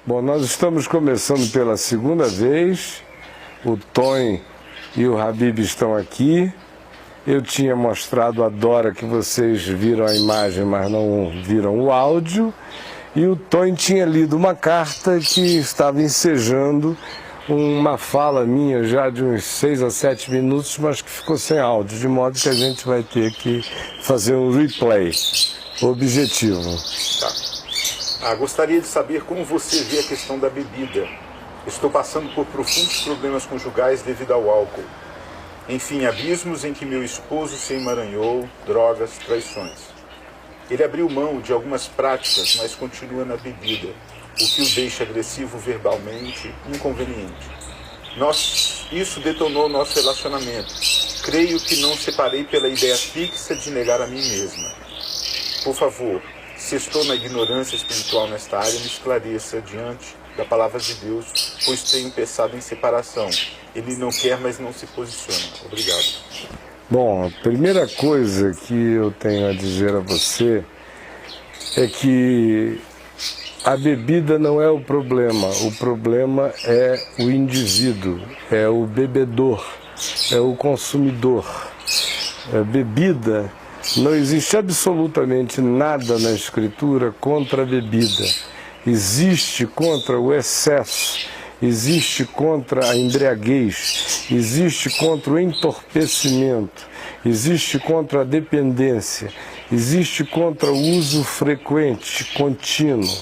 Bom, nós estamos começando pela segunda vez. O Tom e o Habib estão aqui. Eu tinha mostrado a Dora que vocês viram a imagem, mas não viram o áudio. E o Tom tinha lido uma carta que estava ensejando uma fala minha já de uns 6 a 7 minutos, mas que ficou sem áudio, de modo que a gente vai ter que fazer um replay. Objetivo. Tá. Gostaria de saber como você vê a questão da bebida. Estou passando por profundos problemas conjugais devido ao álcool. Enfim, abismos em que meu esposo se emaranhou, drogas, traições. Ele abriu mão de algumas práticas, mas continua na bebida, o que o deixa agressivo verbalmente, inconveniente. Isso detonou nosso relacionamento. Creio que não separei pela ideia fixa de negar a mim mesma. Por favor, se estou na ignorância espiritual nesta área, me esclareça diante da palavra de Deus, pois tenho pensado em separação. Ele não quer, mas não se posiciona. Obrigado. Bom, a primeira coisa que eu tenho a dizer a você é que a bebida não é o problema é o indivíduo, é o bebedor, é o consumidor. A bebida, não existe absolutamente nada na Escritura contra a bebida. Existe contra o excesso, existe contra a embriaguez, existe contra o entorpecimento, existe contra a dependência, existe contra o uso frequente, contínuo.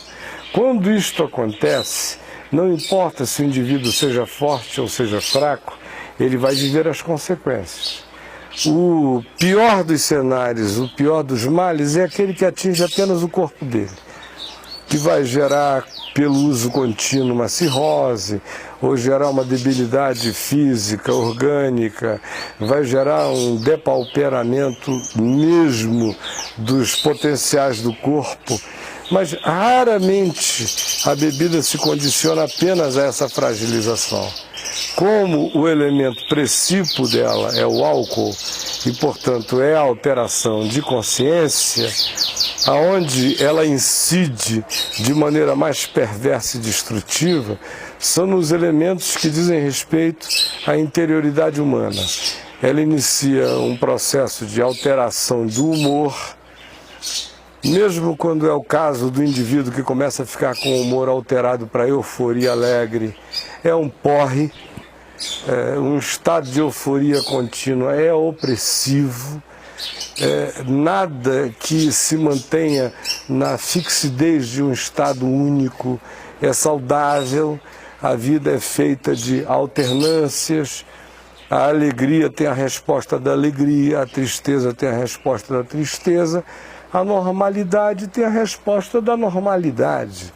Quando isto acontece, não importa se o indivíduo seja forte ou seja fraco, ele vai viver as consequências. O pior dos cenários, o pior dos males é aquele que atinge apenas o corpo dele, que vai gerar, pelo uso contínuo, uma cirrose, ou gerar uma debilidade física, orgânica, vai gerar um depauperamento mesmo dos potenciais do corpo. Mas raramente a bebida se condiciona apenas a essa fragilização. Como o elemento precípio dela é o álcool, e portanto é a alteração de consciência, aonde ela incide de maneira mais perversa e destrutiva, são nos elementos que dizem respeito à interioridade humana. Ela inicia um processo de alteração do humor, mesmo quando é o caso do indivíduo que começa a ficar com o humor alterado para euforia alegre, é um porre, um estado de euforia contínua, é opressivo. Nada que se mantenha na fixidez de um estado único é saudável. A vida é feita de alternâncias. A alegria tem a resposta da alegria, a tristeza tem a resposta da tristeza, a normalidade tem a resposta da normalidade.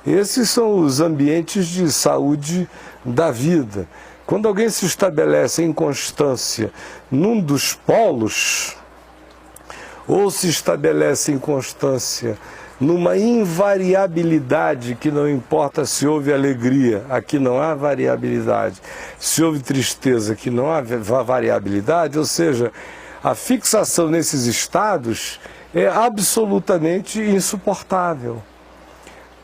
Esses são os ambientes de saúde da vida. Quando alguém se estabelece em constância num dos polos, ou se estabelece em constância numa invariabilidade, que não importa se houve alegria, aqui não há variabilidade, se houve tristeza, que não há variabilidade, ou seja, a fixação nesses estados é absolutamente insuportável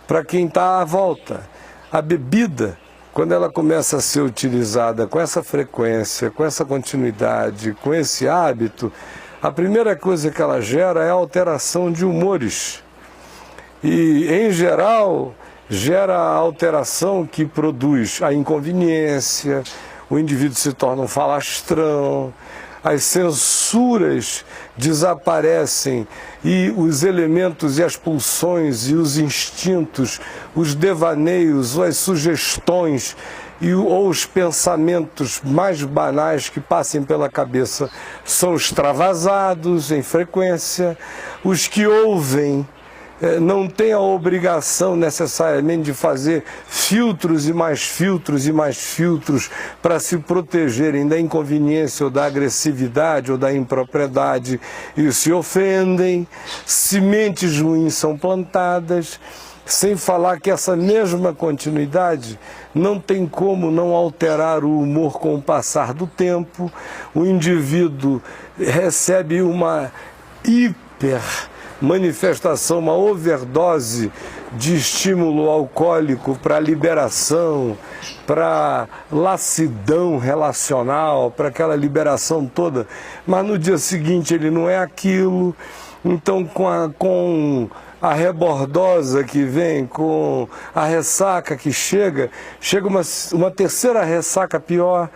para quem está à volta. A bebida, quando ela começa a ser utilizada com essa frequência, com essa continuidade, com esse hábito, a primeira coisa que ela gera é a alteração de humores. E, em geral, gera a alteração que produz a inconveniência, o indivíduo se torna um falastrão, as censuras desaparecem e os elementos e as pulsões e os instintos, os devaneios, as sugestões ou os pensamentos mais banais que passem pela cabeça são extravasados em frequência. Os que ouvem não têm a obrigação necessariamente de fazer filtros e mais filtros e mais filtros para se protegerem da inconveniência ou da agressividade ou da impropriedade e se ofendem. Sementes ruins são plantadas, sem falar que essa mesma continuidade não tem como não alterar o humor com o passar do tempo. O indivíduo recebe uma hiper manifestação, uma overdose de estímulo alcoólico para liberação, para lassidão relacional, para aquela liberação toda, mas no dia seguinte ele não é aquilo. Então, com a rebordosa que vem, com a ressaca que chega uma terceira ressaca pior,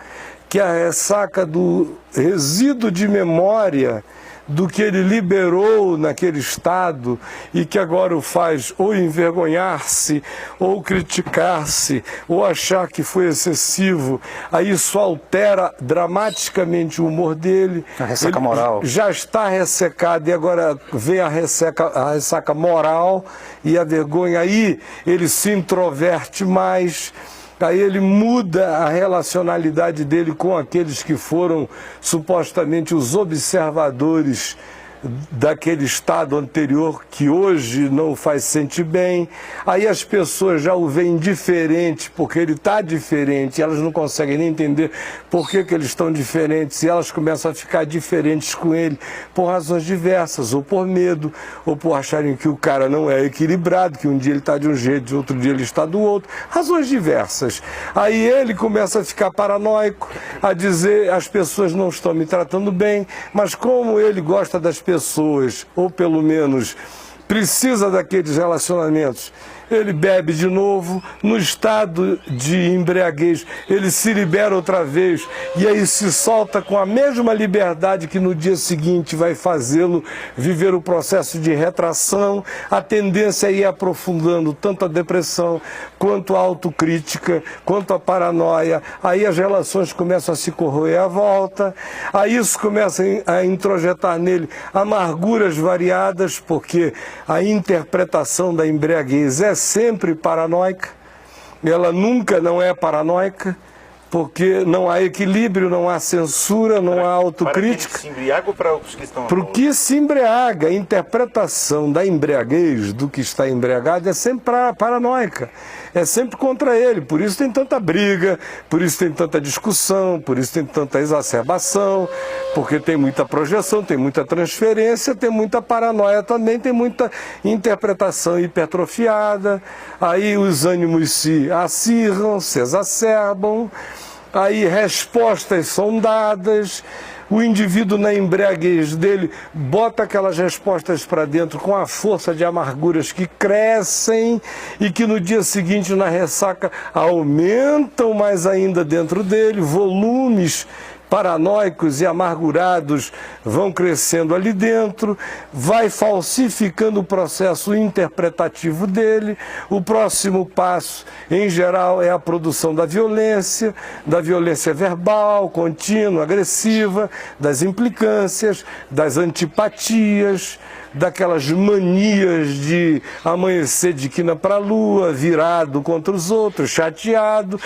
que é a ressaca do resíduo de memória do que ele liberou naquele estado e que agora o faz ou envergonhar-se, ou criticar-se, ou achar que foi excessivo. Aí isso altera dramaticamente o humor dele. A ressaca moral. Já está ressecado e agora vem a ressaca moral e a vergonha. Aí ele se introverte mais. Aí ele muda a relacionalidade dele com aqueles que foram supostamente os observadores daquele estado anterior, que hoje não o faz sentir bem. Aí as pessoas já o veem diferente, porque ele está diferente, elas não conseguem nem entender por que eles estão diferentes, e elas começam a ficar diferentes com ele, por razões diversas, ou por medo, ou por acharem que o cara não é equilibrado, que um dia ele está de um jeito, outro dia ele está do outro, razões diversas. Aí ele começa a ficar paranoico, a dizer, as pessoas não estão me tratando bem, mas como ele gosta das pessoas, ou pelo menos precisa daqueles relacionamentos, ele bebe de novo, no estado de embriaguez, ele se libera outra vez, e aí se solta com a mesma liberdade que no dia seguinte vai fazê-lo viver o processo de retração. A tendência é ir aprofundando tanto a depressão, quanto a autocrítica, quanto a paranoia. Aí as relações começam a se corroer à volta, aí isso começa a introjetar nele amarguras variadas, porque a interpretação da embriaguez é sempre paranoica, ela nunca não é paranoica, porque não há equilíbrio, não há censura, não há autocrítica. Para quem se embriaga ou para os que estão... Para o que se embriaga, a interpretação da embriaguez, do que está embriagado, é sempre paranoica, é sempre contra ele. Por isso tem tanta briga, por isso tem tanta discussão, por isso tem tanta exacerbação, porque tem muita projeção, tem muita transferência, tem muita paranoia também, tem muita interpretação hipertrofiada, aí os ânimos se acirram, se exacerbam, aí respostas são dadas, o indivíduo na embriaguez dele bota aquelas respostas para dentro com a força de amarguras que crescem e que no dia seguinte na ressaca aumentam mais ainda dentro dele, volumes paranoicos e amargurados vão crescendo ali dentro, vai falsificando o processo interpretativo dele. O próximo passo, em geral, é a produção da violência verbal, contínua, agressiva, das implicâncias, das antipatias, daquelas manias de amanhecer de quina para a lua, virado contra os outros, chateado.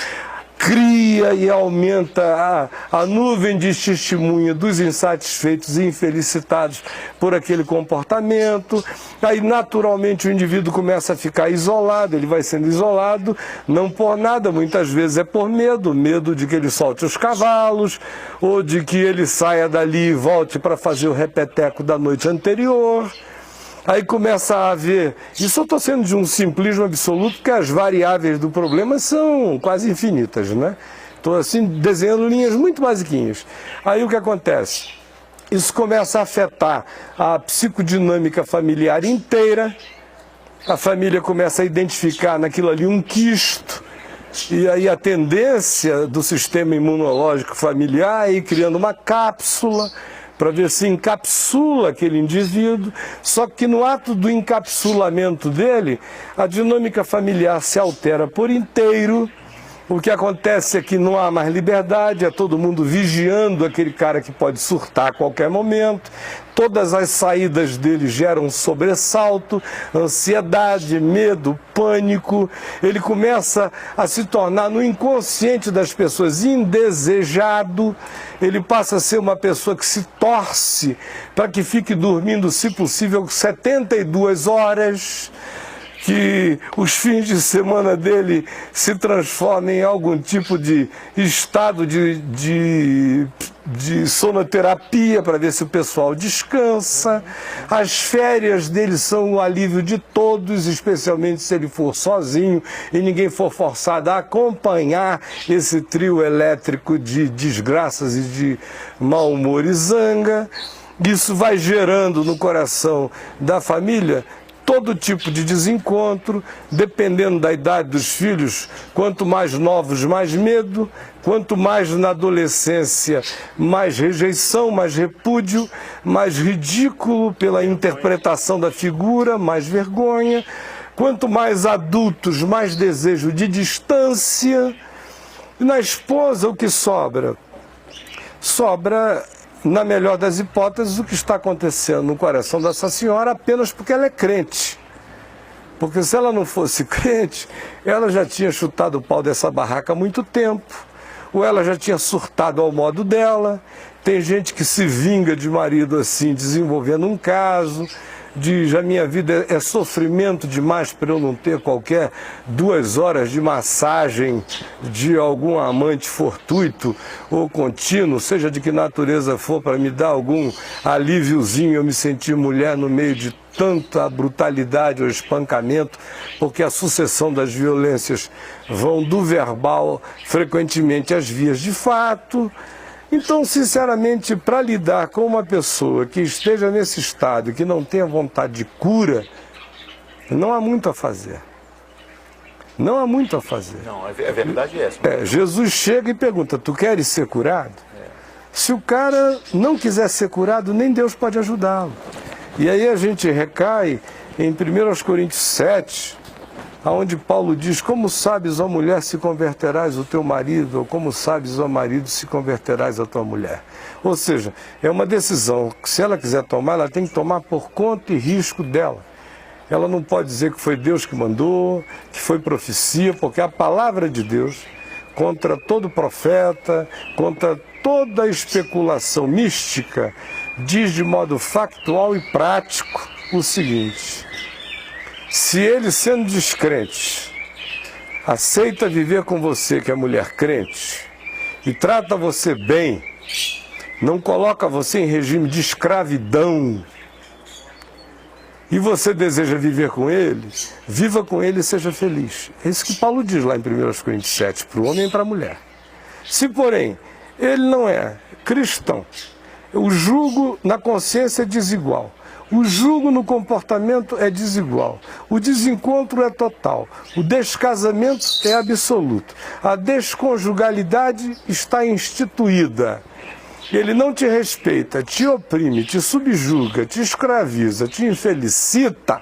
Cria e aumenta a nuvem de testemunha dos insatisfeitos e infelicitados por aquele comportamento. Aí, naturalmente, o indivíduo começa a ficar isolado, ele vai sendo isolado, não por nada, muitas vezes é por medo de que ele solte os cavalos, ou de que ele saia dali e volte para fazer o repeteco da noite anterior. Aí começa a haver, isso eu estou sendo de um simplismo absoluto, porque as variáveis do problema são quase infinitas, né? Estou assim desenhando linhas muito basiquinhas. Aí o que acontece? Isso começa a afetar a psicodinâmica familiar inteira, a família começa a identificar naquilo ali um quisto, e aí a tendência do sistema imunológico familiar é ir criando uma cápsula, para ver se encapsula aquele indivíduo, só que no ato do encapsulamento dele, a dinâmica familiar se altera por inteiro. O que acontece é que não há mais liberdade, é todo mundo vigiando aquele cara que pode surtar a qualquer momento. Todas as saídas dele geram sobressalto, ansiedade, medo, pânico. Ele começa a se tornar no inconsciente das pessoas indesejado. Ele passa a ser uma pessoa que se torce para que fique dormindo, se possível, 72 horas. que os fins de semana dele se transformem em algum tipo de estado de sonoterapia para ver se o pessoal descansa. As férias dele são o alívio de todos, especialmente se ele for sozinho e ninguém for forçado a acompanhar esse trio elétrico de desgraças e de mau humor e zanga. Isso vai gerando no coração da família todo tipo de desencontro, dependendo da idade dos filhos. Quanto mais novos, mais medo; quanto mais na adolescência, mais rejeição, mais repúdio, mais ridículo pela interpretação da figura, mais vergonha; quanto mais adultos, mais desejo de distância. E na esposa, o que sobra? Sobra, na melhor das hipóteses, o que está acontecendo no coração dessa senhora apenas porque ela é crente. Porque se ela não fosse crente, ela já tinha chutado o pau dessa barraca há muito tempo, ou ela já tinha surtado ao modo dela. Tem gente que se vinga de marido assim, desenvolvendo um caso, diz: a minha vida é sofrimento demais para eu não ter qualquer 2 horas de massagem de algum amante fortuito ou contínuo, seja de que natureza for, para me dar algum alíviozinho, eu me sentir mulher no meio de tanta brutalidade ou espancamento, porque a sucessão das violências vão do verbal frequentemente às vias de fato. Então, sinceramente, para lidar com uma pessoa que esteja nesse estado e que não tenha vontade de cura, não há muito a fazer. Não há muito a fazer. Não, a verdade é essa. Jesus chega e pergunta: tu queres ser curado? Se o cara não quiser ser curado, nem Deus pode ajudá-lo. E aí a gente recai em 1 Coríntios 7, onde Paulo diz: como sabes, ó mulher, se converterás o teu marido, ou como sabes, ó marido, se converterás a tua mulher. Ou seja, é uma decisão que, se ela quiser tomar, ela tem que tomar por conta e risco dela. Ela não pode dizer que foi Deus que mandou, que foi profecia, porque a palavra de Deus, contra todo profeta, contra toda especulação mística, diz de modo factual e prático o seguinte: se ele, sendo descrente, aceita viver com você, que é mulher crente, e trata você bem, não coloca você em regime de escravidão, e você deseja viver com ele, viva com ele e seja feliz. É isso que Paulo diz lá em 1 Coríntios 7, para o homem e para a mulher. Se, porém, ele não é cristão, o jugo na consciência é desigual, o jugo no comportamento é desigual, o desencontro é total, o descasamento é absoluto, a desconjugalidade está instituída. Ele não te respeita, te oprime, te subjuga, te escraviza, te infelicita.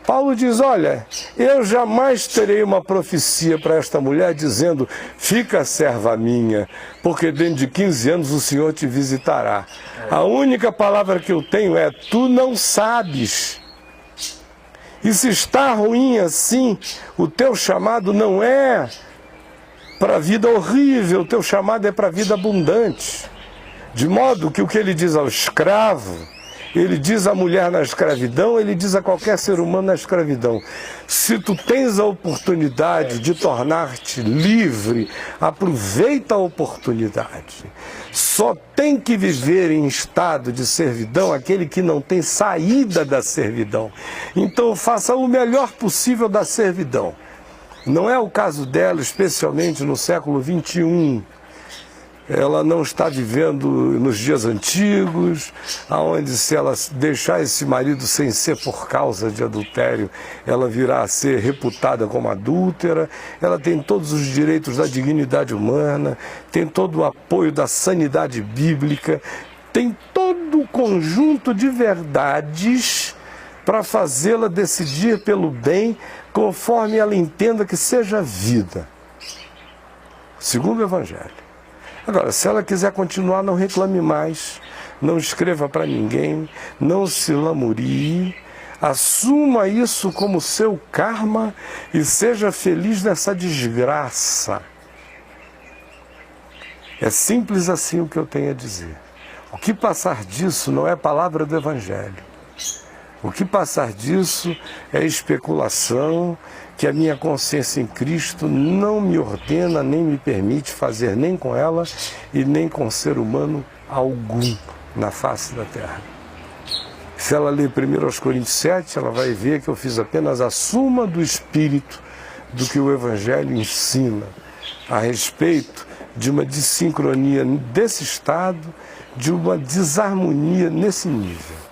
Paulo diz: olha, eu jamais terei uma profecia para esta mulher dizendo: fica serva minha, porque dentro de 15 anos o Senhor te visitará. A única palavra que eu tenho é: tu não sabes. E se está ruim assim, o teu chamado não é para a vida horrível, o teu chamado é para a vida abundante. De modo que o que ele diz ao escravo, ele diz à mulher na escravidão, ele diz a qualquer ser humano na escravidão: se tu tens a oportunidade de tornar-te livre, aproveita a oportunidade. Só tem que viver em estado de servidão aquele que não tem saída da servidão. Então faça o melhor possível da servidão. Não é o caso dela, especialmente no século XXI. Ela não está vivendo nos dias antigos, onde, se ela deixar esse marido sem ser por causa de adultério, ela virá a ser reputada como adúltera. Ela tem todos os direitos da dignidade humana, tem todo o apoio da sanidade bíblica, tem todo o conjunto de verdades para fazê-la decidir pelo bem, conforme ela entenda que seja vida, segundo o Evangelho. Agora, se ela quiser continuar, não reclame mais, não escreva para ninguém, não se lamurie, assuma isso como seu karma e seja feliz nessa desgraça. É simples assim o que eu tenho a dizer. O que passar disso não é palavra do Evangelho. O que passar disso é especulação que a minha consciência em Cristo não me ordena, nem me permite fazer nem com ela e nem com ser humano algum na face da terra. Se ela ler 1 Coríntios 7, ela vai ver que eu fiz apenas a suma do Espírito do que o Evangelho ensina a respeito de uma desincronia desse estado, de uma desarmonia nesse nível.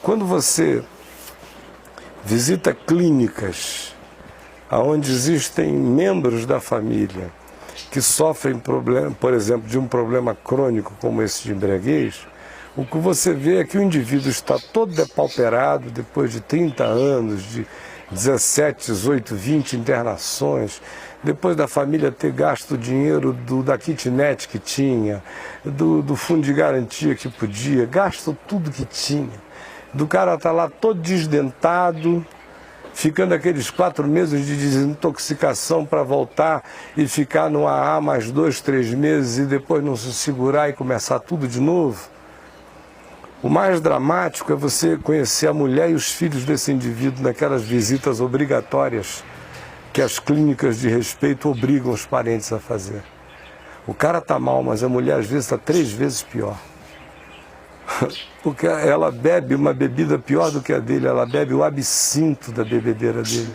Quando você visita clínicas onde existem membros da família que sofrem, por exemplo, de um problema crônico como esse de embriaguez, o que você vê é que o indivíduo está todo depauperado depois de 30 anos, de 17, 18, 20 internações, depois da família ter gasto o dinheiro da kitnet que tinha, do fundo de garantia que podia, gasto tudo que tinha. Do cara estar lá todo desdentado, ficando aqueles 4 meses de desintoxicação para voltar e ficar no AA mais 2, 3 meses e depois não se segurar e começar tudo de novo. O mais dramático é você conhecer a mulher e os filhos desse indivíduo naquelas visitas obrigatórias que as clínicas de respeito obrigam os parentes a fazer. O cara está mal, mas a mulher às vezes está 3 vezes pior. Porque ela bebe uma bebida pior do que a dele, ela bebe o absinto da bebedeira dele.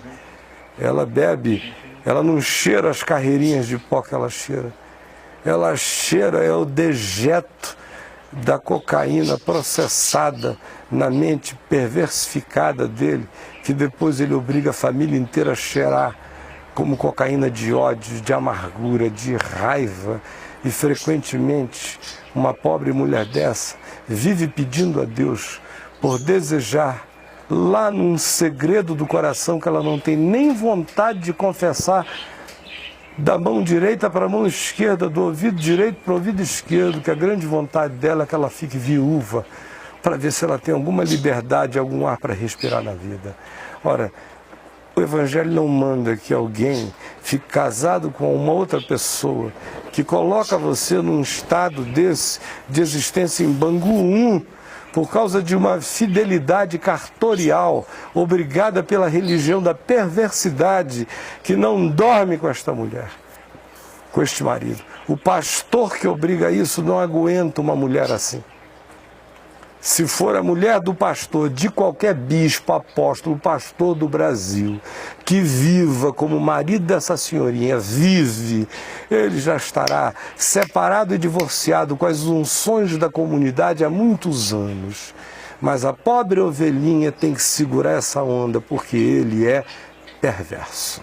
Ela não cheira as carreirinhas de pó que ela cheira. Ela cheira o dejeto da cocaína processada na mente perversificada dele, que depois ele obriga a família inteira a cheirar como cocaína de ódio, de amargura, de raiva. E frequentemente uma pobre mulher dessa vive pedindo a Deus por desejar lá num segredo do coração que ela não tem nem vontade de confessar, da mão direita para a mão esquerda, do ouvido direito para o ouvido esquerdo, que a grande vontade dela é que ela fique viúva, para ver se ela tem alguma liberdade, algum ar para respirar na vida. Ora, o Evangelho não manda que alguém fique casado com uma outra pessoa que coloca você num estado desse, de existência em Bangu 1, por causa de uma fidelidade cartorial, obrigada pela religião da perversidade, que não dorme com esta mulher, com este marido. O pastor que obriga isso não aguenta uma mulher assim. Se for a mulher do pastor, de qualquer bispo, apóstolo, pastor do Brasil, que viva como o marido dessa senhorinha vive, ele já estará separado e divorciado com as unções da comunidade há muitos anos. Mas a pobre ovelhinha tem que segurar essa onda, porque ele é perverso.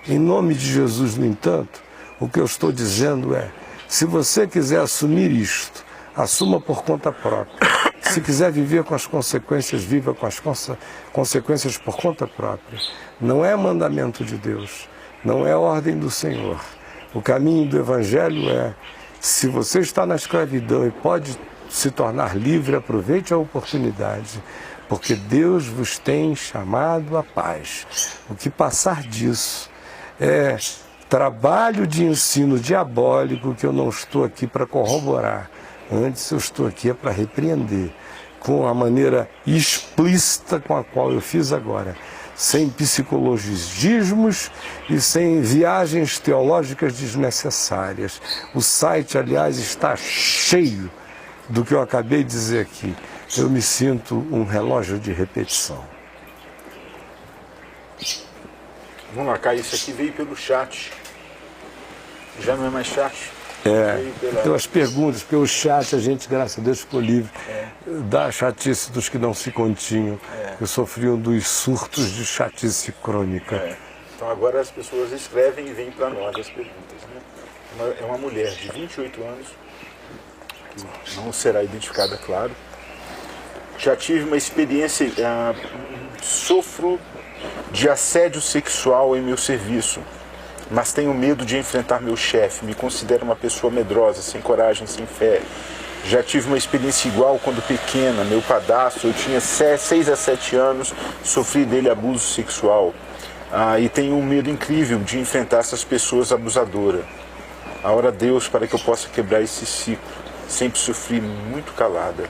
Em nome de Jesus, no entanto, o que eu estou dizendo é, se você quiser assumir isto, assuma por conta própria. Se quiser viver com as consequências, viva com as consequências por conta própria. Não é mandamento de Deus, não é ordem do Senhor. O caminho do Evangelho é, se você está na escravidão e pode se tornar livre, aproveite a oportunidade, porque Deus vos tem chamado à paz. O que passar disso é trabalho de ensino diabólico que eu não estou aqui para corroborar. Antes eu estou aqui para repreender, com a maneira explícita com a qual eu fiz agora, sem psicologismos e sem viagens teológicas desnecessárias. O site, aliás, está cheio do que eu acabei de dizer aqui. Eu me sinto um relógio de repetição. Vamos lá, Caio, isso aqui veio pelo chat. Já não é mais chat? Então as perguntas, porque o chat, a gente, graças a Deus, ficou livre da chatice dos que não se continham, que sofriam dos surtos de chatice crônica. Então agora as pessoas escrevem e vêm para nós as perguntas. Né? É uma mulher de 28 anos, que não será identificada, claro. Já tive uma experiência, sofro de assédio sexual em meu serviço, mas tenho medo de enfrentar meu chefe, me considero uma pessoa medrosa, sem coragem, sem fé. Já tive uma experiência igual quando pequena, meu padrasto, eu tinha 6 a 7 anos, sofri dele abuso sexual. E tenho um medo incrível de enfrentar essas pessoas abusadoras. Ora a Deus para que eu possa quebrar esse ciclo. Sempre sofri muito calada.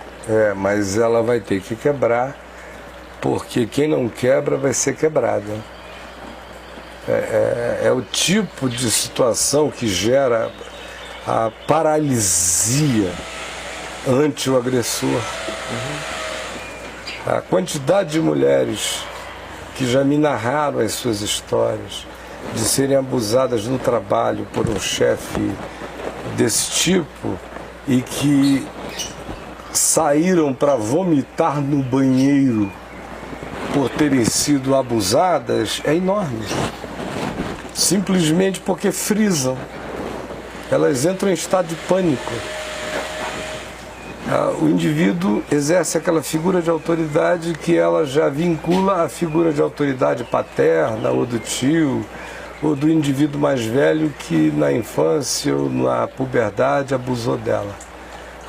Mas ela vai ter que quebrar porque quem não quebra vai ser quebrado. É o tipo de situação que gera a paralisia ante o agressor. A quantidade de mulheres que já me narraram as suas histórias de serem abusadas no trabalho por um chefe desse tipo e que saíram para vomitar no banheiro por terem sido abusadas é enorme. Simplesmente porque frisam. Elas entram em estado de pânico. O indivíduo exerce aquela figura de autoridade que ela já vincula à figura de autoridade paterna ou do tio ou do indivíduo mais velho que na infância ou na puberdade abusou dela.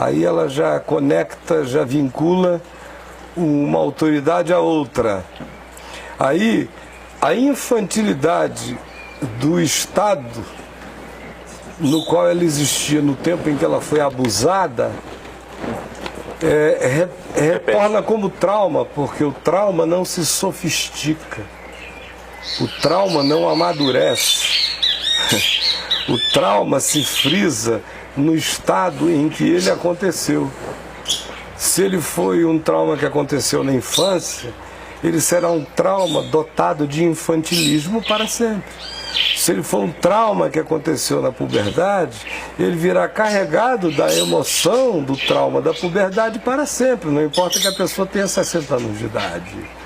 Aí ela já conecta, já vincula uma autoridade a outra. Aí a infantilidade do estado no qual ela existia no tempo em que ela foi abusada retorna como trauma, porque o trauma não se sofistica, o trauma não amadurece, o trauma se frisa no estado em que ele aconteceu. Se ele foi um trauma que aconteceu na infância, ele será um trauma dotado de infantilismo para sempre. Se ele for um trauma que aconteceu na puberdade, ele virá carregado da emoção do trauma da puberdade para sempre. Não importa que a pessoa tenha 60 anos de idade.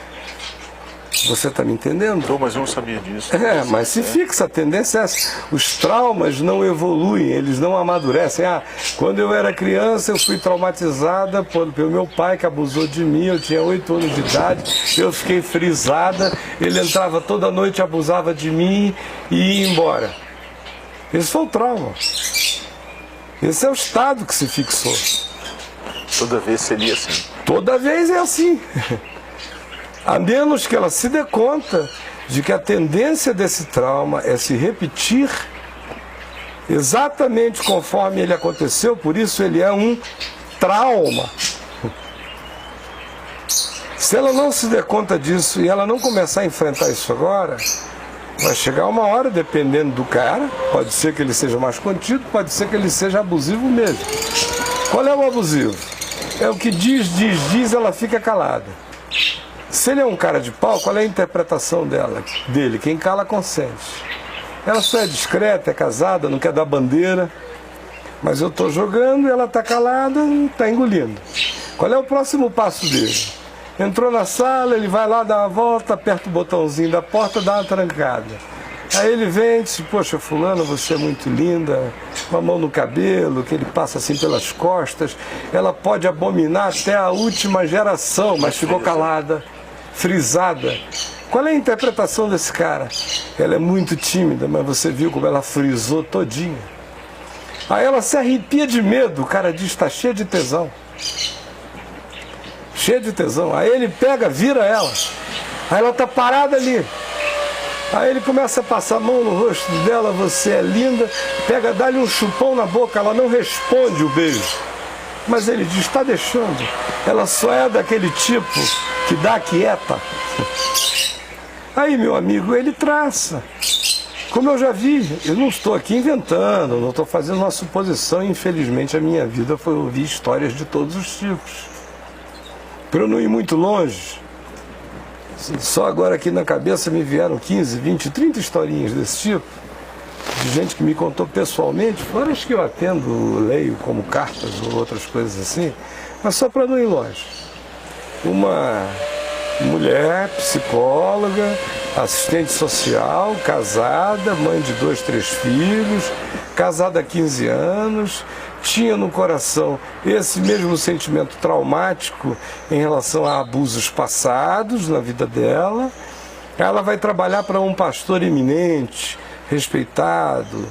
Você está me entendendo? Mas eu não sabia disso. Mas se fixa, a tendência é essa. Os traumas não evoluem, eles não amadurecem. Quando eu era criança, eu fui traumatizada pelo meu pai que abusou de mim, eu tinha 8 anos de idade, eu fiquei frisada, ele entrava toda noite, abusava de mim e ia embora. Esse foi o trauma. Esse é o estado que se fixou. Toda vez seria assim. Toda vez é assim. A menos que ela se dê conta de que a tendência desse trauma é se repetir exatamente conforme ele aconteceu, por isso ele é um trauma. Se ela não se der conta disso e ela não começar a enfrentar isso agora, vai chegar uma hora, dependendo do cara, pode ser que ele seja mais contido, pode ser que ele seja abusivo mesmo. Qual é o abusivo? É o que diz, ela fica calada. Se ele é um cara de pau, qual é a interpretação dele? Quem cala consente. Ela só é discreta, é casada, não quer dar bandeira, mas eu estou jogando e ela está calada e está engolindo. Qual é o próximo passo dele? Entrou na sala, ele vai lá, dá uma volta, aperta o botãozinho da porta, dá uma trancada. Aí ele vem e diz, poxa, fulano, você é muito linda, uma mão no cabelo, que ele passa assim pelas costas. Ela pode abominar até a última geração, mas ficou calada, frisada. Qual é a interpretação desse cara? Ela é muito tímida, mas você viu como ela frisou todinha. Aí ela se arrepia de medo, o cara diz, está cheia de tesão. Cheia de tesão. Aí ele pega, vira ela. Aí ela está parada ali. Aí ele começa a passar a mão no rosto dela, você é linda, pega, dá-lhe um chupão na boca, ela não responde o beijo. Mas ele diz, está deixando. Ela só é daquele tipo que dá quieta. Aí, meu amigo, ele traça. Como eu já vi, eu não estou aqui inventando, não estou fazendo uma suposição. Infelizmente, a minha vida foi ouvir histórias de todos os tipos. Para eu não ir muito longe, só agora aqui na cabeça me vieram 15, 20, 30 historinhas desse tipo, de gente que me contou pessoalmente, fora as que eu atendo, leio como cartas ou outras coisas assim, mas só para não ir longe. Uma mulher, psicóloga, assistente social, casada, mãe de 2, 3 filhos, casada há 15 anos, tinha no coração esse mesmo sentimento traumático em relação a abusos passados na vida dela. Ela vai trabalhar para um pastor eminente, respeitado,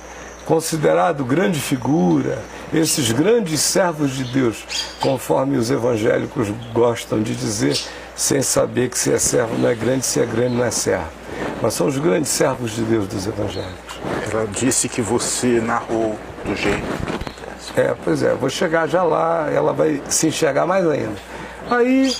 considerado grande figura, esses grandes servos de Deus, conforme os evangélicos gostam de dizer, sem saber que se é servo não é grande, se é grande não é servo. Mas são os grandes servos de Deus dos evangélicos. Ela disse que você narrou do jeito. Pois é, vou chegar já lá, ela vai se enxergar mais ainda. Aí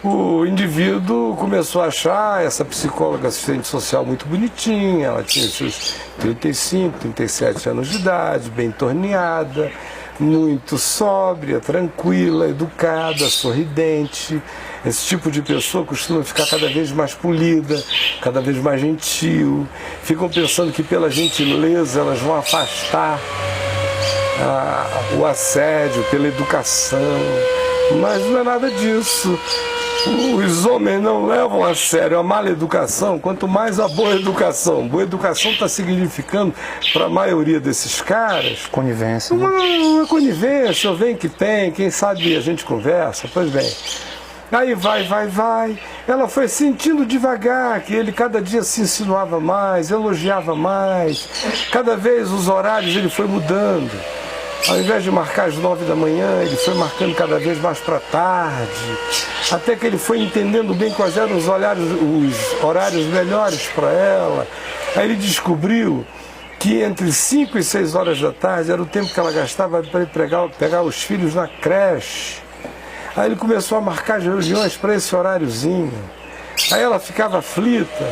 o indivíduo começou a achar essa psicóloga assistente social muito bonitinha, ela tinha seus 35, 37 anos de idade, bem torneada, muito sóbria, tranquila, educada, sorridente. Esse tipo de pessoa costuma ficar cada vez mais polida, cada vez mais gentil. Ficam pensando que pela gentileza elas vão afastar o assédio, pela educação. Mas não é nada disso. Os homens não levam a sério a mala educação, quanto mais a boa educação. Boa educação está significando, para a maioria desses caras, conivência. Uma conivência, ou vem que tem, quem sabe a gente conversa, pois bem. Aí vai. Ela foi sentindo devagar que ele cada dia se insinuava mais, elogiava mais. Cada vez os horários ele foi mudando. Ao invés de marcar às 9 da manhã, ele foi marcando cada vez mais para tarde, até que ele foi entendendo bem quais eram os horários melhores para ela. Aí ele descobriu que entre 5 e 6 horas da tarde era o tempo que ela gastava para ir pegar os filhos na creche. Aí ele começou a marcar as reuniões para esse horáriozinho. Aí ela ficava aflita,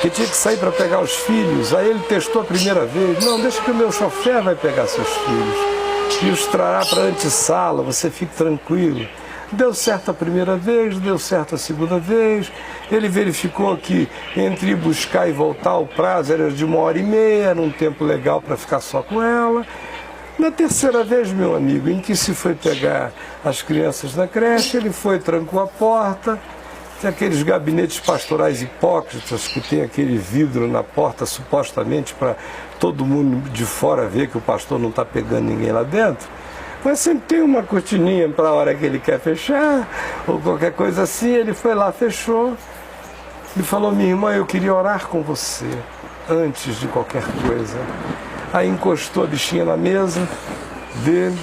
que tinha que sair para pegar os filhos. Aí ele testou a primeira vez: não, deixa que o meu chofer vai pegar seus filhos e os trará para a antessala, você fique tranquilo. Deu certo a primeira vez, deu certo a segunda vez. Ele verificou que entre ir buscar e voltar o prazo era de 1h30, era um tempo legal para ficar só com ela. Na terceira vez, meu amigo, em que se foi pegar as crianças na creche, ele foi, trancou a porta. Tem aqueles gabinetes pastorais hipócritas que tem aquele vidro na porta, supostamente para todo mundo de fora ver que o pastor não está pegando ninguém lá dentro. Mas sempre tem uma cortininha para a hora que ele quer fechar, ou qualquer coisa assim. Ele foi lá, fechou, e falou: minha irmã, eu queria orar com você, antes de qualquer coisa. Aí encostou a bichinha na mesa dele,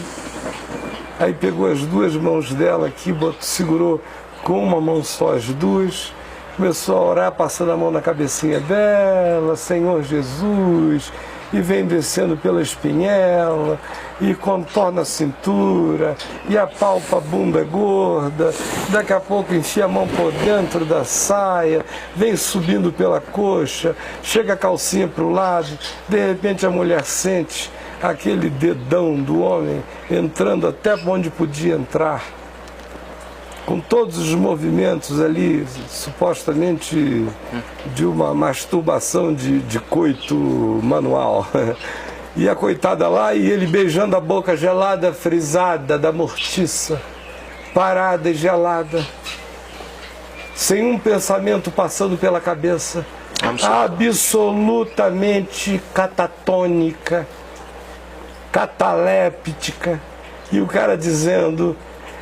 aí pegou as duas mãos dela aqui, segurou com uma mão só as duas, começou a orar, passando a mão na cabecinha dela: Senhor Jesus, e vem descendo pela espinhela, e contorna a cintura, e apalpa a bunda gorda, daqui a pouco enfia a mão por dentro da saia, vem subindo pela coxa, chega a calcinha para o lado, de repente a mulher sente aquele dedão do homem entrando até onde podia entrar, com todos os movimentos ali, supostamente de uma masturbação de coito manual. E a coitada lá, e ele beijando a boca gelada, frisada da mortiça, parada e gelada, sem um pensamento passando pela cabeça, absolutamente catatônica, cataléptica, e o cara dizendo: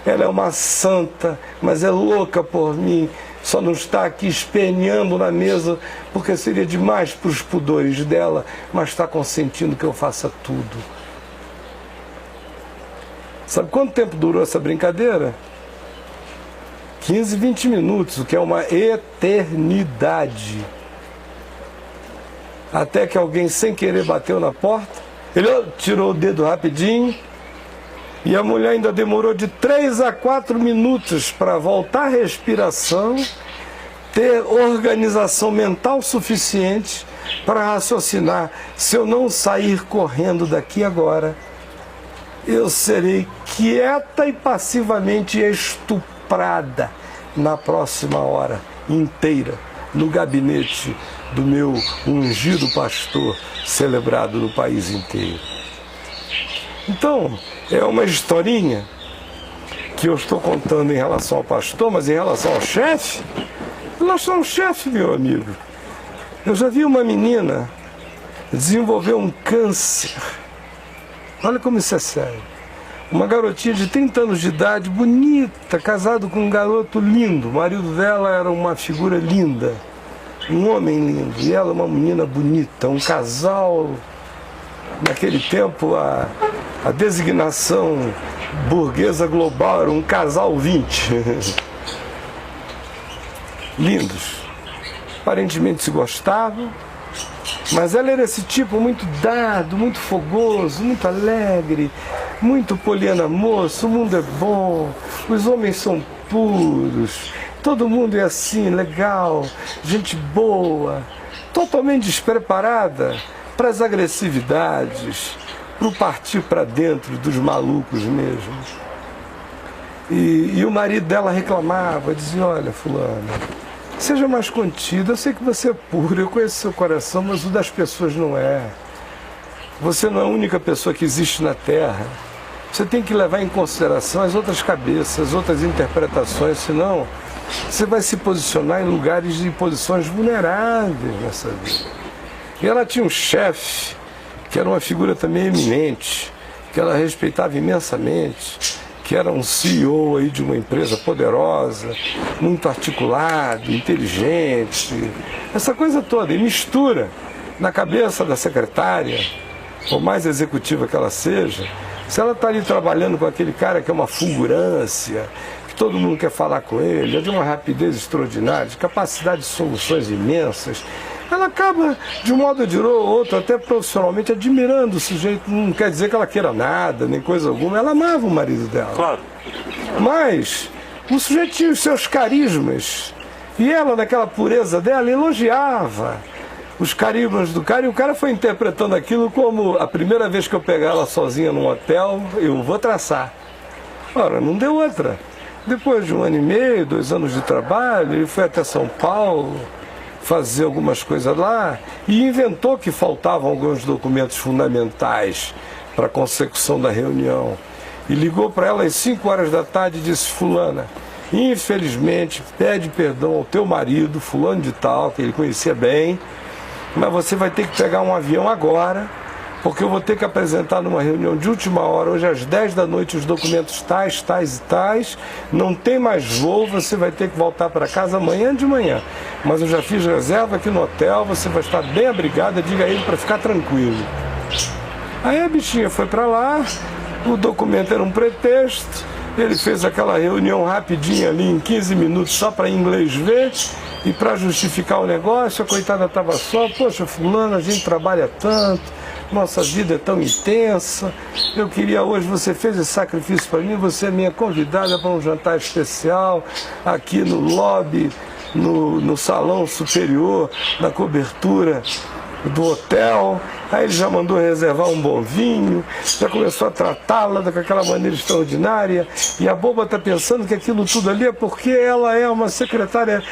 ela é uma santa, mas é louca por mim, só não está aqui espenhando na mesa porque seria demais para os pudores dela, mas está consentindo que eu faça tudo. Sabe quanto tempo durou essa brincadeira? 15, 20 minutos, o que é uma eternidade. Até que alguém sem querer bateu na porta, ele tirou o dedo rapidinho, e a mulher ainda demorou de 3 a 4 minutos para voltar à respiração, ter organização mental suficiente para raciocinar: se eu não sair correndo daqui agora, eu serei quieta e passivamente estuprada na próxima hora inteira, no gabinete do meu ungido pastor, celebrado no país inteiro. Então, é uma historinha que eu estou contando em relação ao pastor, mas em relação ao chefe, em relação ao chefe, meu amigo, eu já vi uma menina desenvolver um câncer. Olha como isso é sério. Uma garotinha de 30 anos de idade, bonita, casado com um garoto lindo. O marido dela era uma figura linda, um homem lindo, e ela uma menina bonita, um casal. Naquele tempo a designação burguesa global era um casal 20. Lindos, aparentemente se gostavam, mas ela era esse tipo muito dado, muito fogoso, muito alegre, muito poliana moço: o mundo é bom, os homens são puros, todo mundo é assim, legal, gente boa, totalmente despreparada para as agressividades, para o partir para dentro dos malucos mesmo. E o marido dela reclamava, dizia, olha, fulana, seja mais contida, eu sei que você é puro, eu conheço seu coração, mas o das pessoas não é. Você não é a única pessoa que existe na Terra. Você tem que levar em consideração as outras cabeças, as outras interpretações, senão você vai se posicionar em lugares e posições vulneráveis nessa vida. E ela tinha um chefe, que era uma figura também eminente, que ela respeitava imensamente, que era um CEO aí de uma empresa poderosa, muito articulado, inteligente, essa coisa toda, e mistura na cabeça da secretária, por mais executiva que ela seja, se ela está ali trabalhando com aquele cara que é uma fulgurância, que todo mundo quer falar com ele, é de uma rapidez extraordinária, de capacidade de soluções imensas, ela acaba, de um modo ou de outro, até profissionalmente, admirando o sujeito. Não quer dizer que ela queira nada, nem coisa alguma. Ela amava o marido dela. Claro. Mas o sujeito tinha os seus carismas. E ela, naquela pureza dela, elogiava os carismas do cara. E o cara foi interpretando aquilo como a primeira vez que eu pegar ela sozinha num hotel, eu vou traçar. Ora, não deu outra. Depois de 1 ano e meio, 2 anos de trabalho, ele foi até São Paulo fazer algumas coisas lá e inventou que faltavam alguns documentos fundamentais para a consecução da reunião. E ligou para ela às 5 horas da tarde e disse, fulana, infelizmente pede perdão ao teu marido, fulano de tal, que ele conhecia bem, mas você vai ter que pegar um avião agora, porque eu vou ter que apresentar numa reunião de última hora, hoje às 10 da noite, os documentos tais, tais e tais, não tem mais voo, você vai ter que voltar para casa amanhã de manhã. Mas eu já fiz reserva aqui no hotel, você vai estar bem abrigada, diga a ele para ficar tranquilo. Aí a bichinha foi para lá, o documento era um pretexto, ele fez aquela reunião rapidinha ali, em 15 minutos, só para inglês ver, e para justificar o negócio, a coitada estava só, poxa, fulana, a gente trabalha tanto, nossa vida é tão intensa, eu queria hoje, você fez esse sacrifício para mim, você é minha convidada para um jantar especial, aqui no lobby, no salão superior, na cobertura do hotel. Aí ele já mandou reservar um bom vinho, já começou a tratá-la daquela maneira extraordinária, e a boba está pensando que aquilo tudo ali é porque ela é uma secretária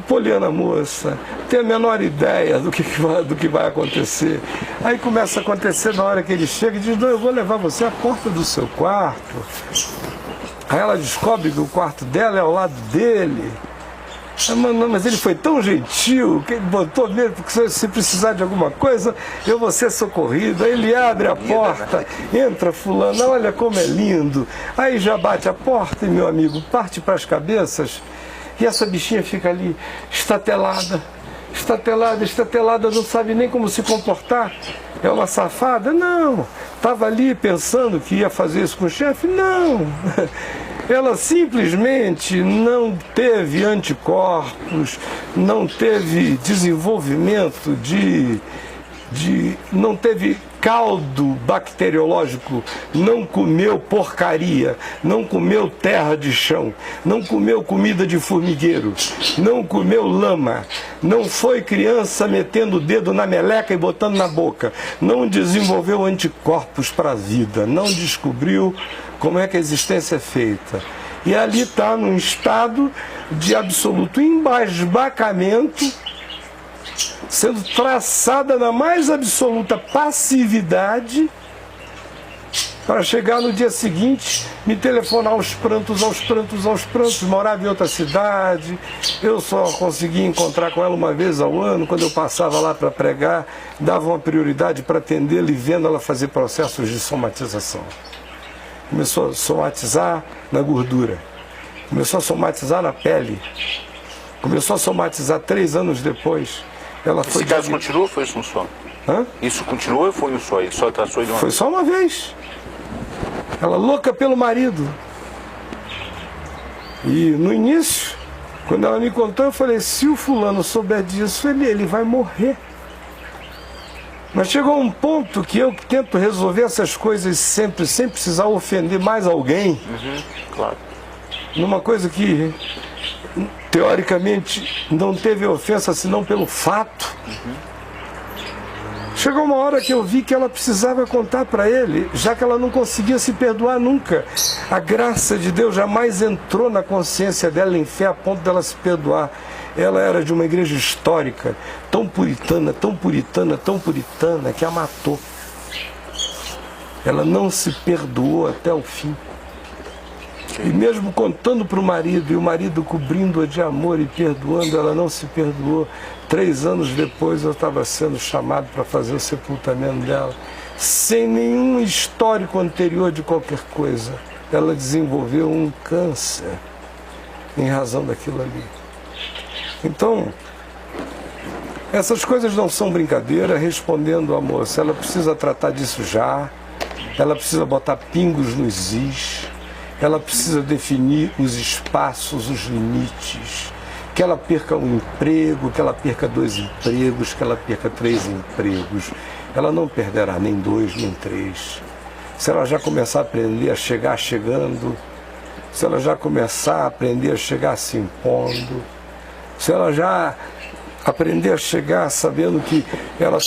poliana moça, tem a menor ideia do que vai acontecer. Aí começa a acontecer na hora que ele chega e diz, não, eu vou levar você à porta do seu quarto. Aí ela descobre que o quarto dela é ao lado dele. Não, mas ele foi tão gentil que ele botou mesmo, porque se precisar de alguma coisa, eu vou ser socorrido. Aí ele abre a porta, entra fulano, olha como é lindo. Aí já bate a porta e, meu amigo, parte para as cabeças. E essa bichinha fica ali, estatelada, não sabe nem como se comportar. É uma safada? Não. Estava ali pensando que ia fazer isso com o chefe? Não. Ela simplesmente não teve anticorpos, não teve desenvolvimento não teve caldo bacteriológico, não comeu porcaria, não comeu terra de chão, não comeu comida de formigueiro, não comeu lama, não foi criança metendo o dedo na meleca e botando na boca, não desenvolveu anticorpos para a vida, não descobriu como é que a existência é feita. E ali está num estado de absoluto embasbacamento, sendo traçada na mais absoluta passividade, para chegar no dia seguinte, me telefonar aos prantos, morava em outra cidade, eu só conseguia encontrar com ela uma vez ao ano, quando eu passava lá para pregar, dava uma prioridade para atendê-la e vendo ela fazer processos de somatização. Começou a somatizar na gordura, começou a somatizar na pele, começou a somatizar 3 anos depois. Ela foi Esse caso continuou ou foi isso um só? Hã? Isso continuou ou foi um só? Ele só traçou de uma Foi vez? só uma vez. Ela louca pelo marido. E no início, quando ela me contou, eu falei, se o fulano souber disso, ele vai morrer. Mas chegou um ponto que eu tento resolver essas coisas sempre, sem precisar ofender mais alguém. Claro. numa coisa que, teoricamente, não teve ofensa senão pelo fato. Chegou uma hora que eu vi que ela precisava contar para ele, já que ela não conseguia se perdoar nunca. A graça de Deus jamais entrou na consciência dela em fé a ponto dela se perdoar. Ela era de uma igreja histórica, tão puritana, tão puritana, tão puritana, que a matou. Ela não se perdoou até o fim. E mesmo contando para o marido, e o marido cobrindo-a de amor e perdoando, ela não se perdoou. 3 anos depois eu estava sendo chamado para fazer o sepultamento dela. Sem nenhum histórico anterior de qualquer coisa. Ela desenvolveu um câncer em razão daquilo ali. Então, essas coisas não são brincadeira. Respondendo à moça, ela precisa tratar disso já. Ela precisa botar pingos nos is. Ela precisa definir os espaços, os limites. Que ela perca um emprego, que ela perca 2 empregos, que ela perca 3 empregos. Ela não perderá nem 2, nem 3. Se ela já começar a aprender a chegar chegando, se ela já começar a aprender a chegar se impondo, se ela já aprender a chegar sabendo que ela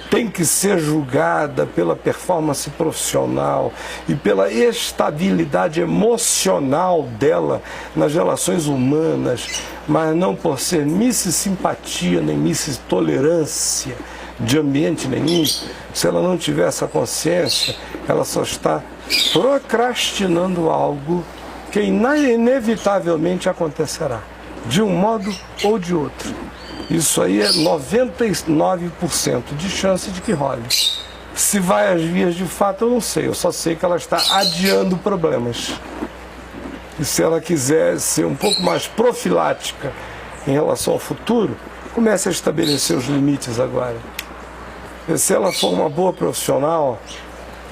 tem que ser julgada pela performance profissional e pela estabilidade emocional dela nas relações humanas, mas não por ser Miss Simpatia nem Miss Tolerância de ambiente nenhum. Se ela não tiver essa consciência, ela só está procrastinando algo que inevitavelmente acontecerá, de um modo ou de outro. Isso aí é 99% de chance de que role. Se vai às vias de fato, eu não sei. Eu só sei que ela está adiando problemas. E se ela quiser ser um pouco mais profilática em relação ao futuro, comece a estabelecer os limites agora. E se ela for uma boa profissional,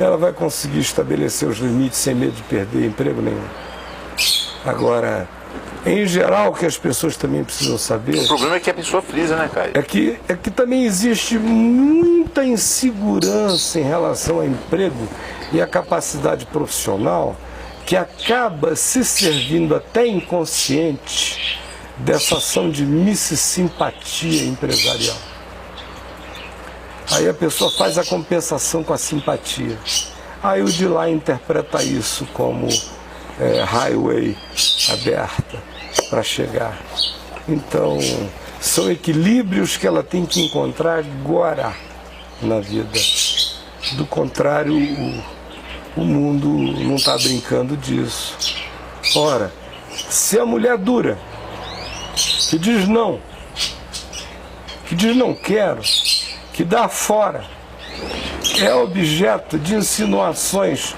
ela vai conseguir estabelecer os limites sem medo de perder emprego nenhum. Agora, em geral, o que as pessoas também precisam saber... O problema é que a pessoa frisa, né, Caio? É que também existe muita insegurança em relação ao emprego e à capacidade profissional, que acaba se servindo até inconsciente dessa ação de mississimpatia empresarial. Aí a pessoa faz a compensação com a simpatia. Aí o de lá interpreta isso como highway aberta para chegar. Então, são equilíbrios que ela tem que encontrar agora na vida. Do contrário, o mundo não está brincando disso. Ora, se a mulher dura, que diz não quero, que dá fora, é objeto de insinuações.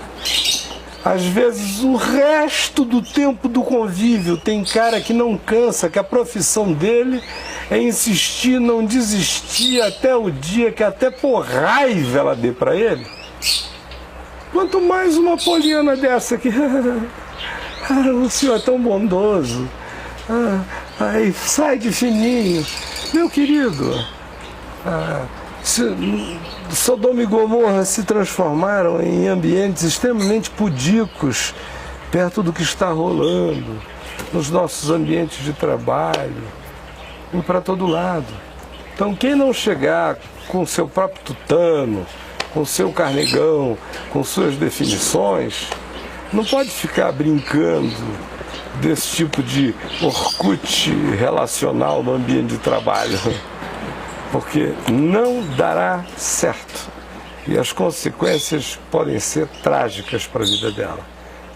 Às vezes o resto do tempo do convívio tem cara que não cansa, que a profissão dele é insistir, não desistir até o dia que até por raiva ela dê para ele. Quanto mais uma poliana dessa que o senhor é tão bondoso, aí sai de fininho, meu querido. Sodoma e Gomorra se transformaram em ambientes extremamente pudicos perto do que está rolando nos nossos ambientes de trabalho e para todo lado. Então quem não chegar com seu próprio tutano, com seu carnegão, com suas definições, não pode ficar brincando desse tipo de Orkut relacional no ambiente de trabalho. Porque não dará certo. E as consequências podem ser trágicas para a vida dela.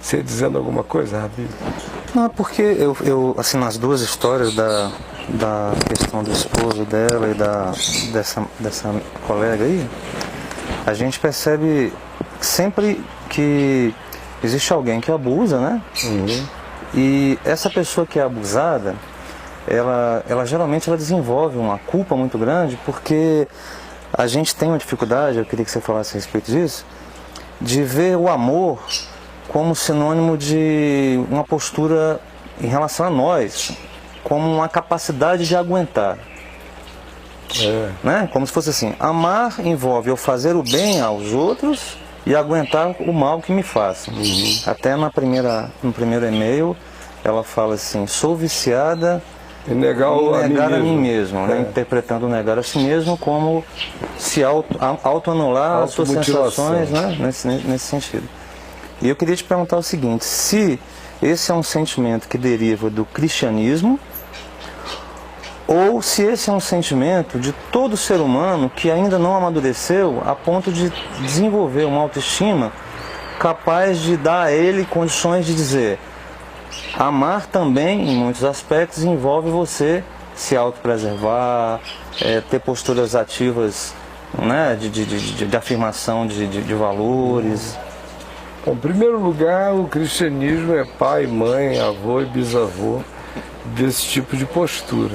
Você ia dizendo alguma coisa, Rabi? Não, é porque eu assim, nas 2 histórias da questão do esposo dela e dessa colega aí, a gente percebe sempre que existe alguém que abusa, né? Uhum. E essa pessoa que é abusada, ela geralmente desenvolve uma culpa muito grande, porque a gente tem uma dificuldade, eu queria que você falasse a respeito disso, de ver o amor como sinônimo de uma postura em relação a nós, como uma capacidade de aguentar. Né? Como se fosse assim, amar envolve eu fazer o bem aos outros e aguentar o mal que me façam. Até no primeiro e-mail ela fala assim, sou viciada E negar, em negar a mim mesmo, né? É. Interpretando negar a si mesmo como se autoanular as suas sensações, né? Nesse sentido. E eu queria te perguntar o seguinte, se esse é um sentimento que deriva do cristianismo, ou se esse é um sentimento de todo ser humano que ainda não amadureceu a ponto de desenvolver uma autoestima capaz de dar a ele condições de dizer: amar também, em muitos aspectos, envolve você se autopreservar, ter posturas ativas, né, de afirmação de valores. Bom, em primeiro lugar, o cristianismo é pai, mãe, avô e bisavô desse tipo de postura,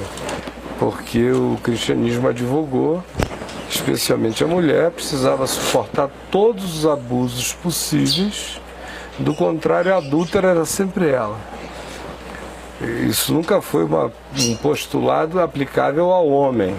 porque o cristianismo advogou, especialmente a mulher, precisava suportar todos os abusos possíveis, do contrário, a adúltera era sempre ela. Isso nunca foi um postulado aplicável ao homem.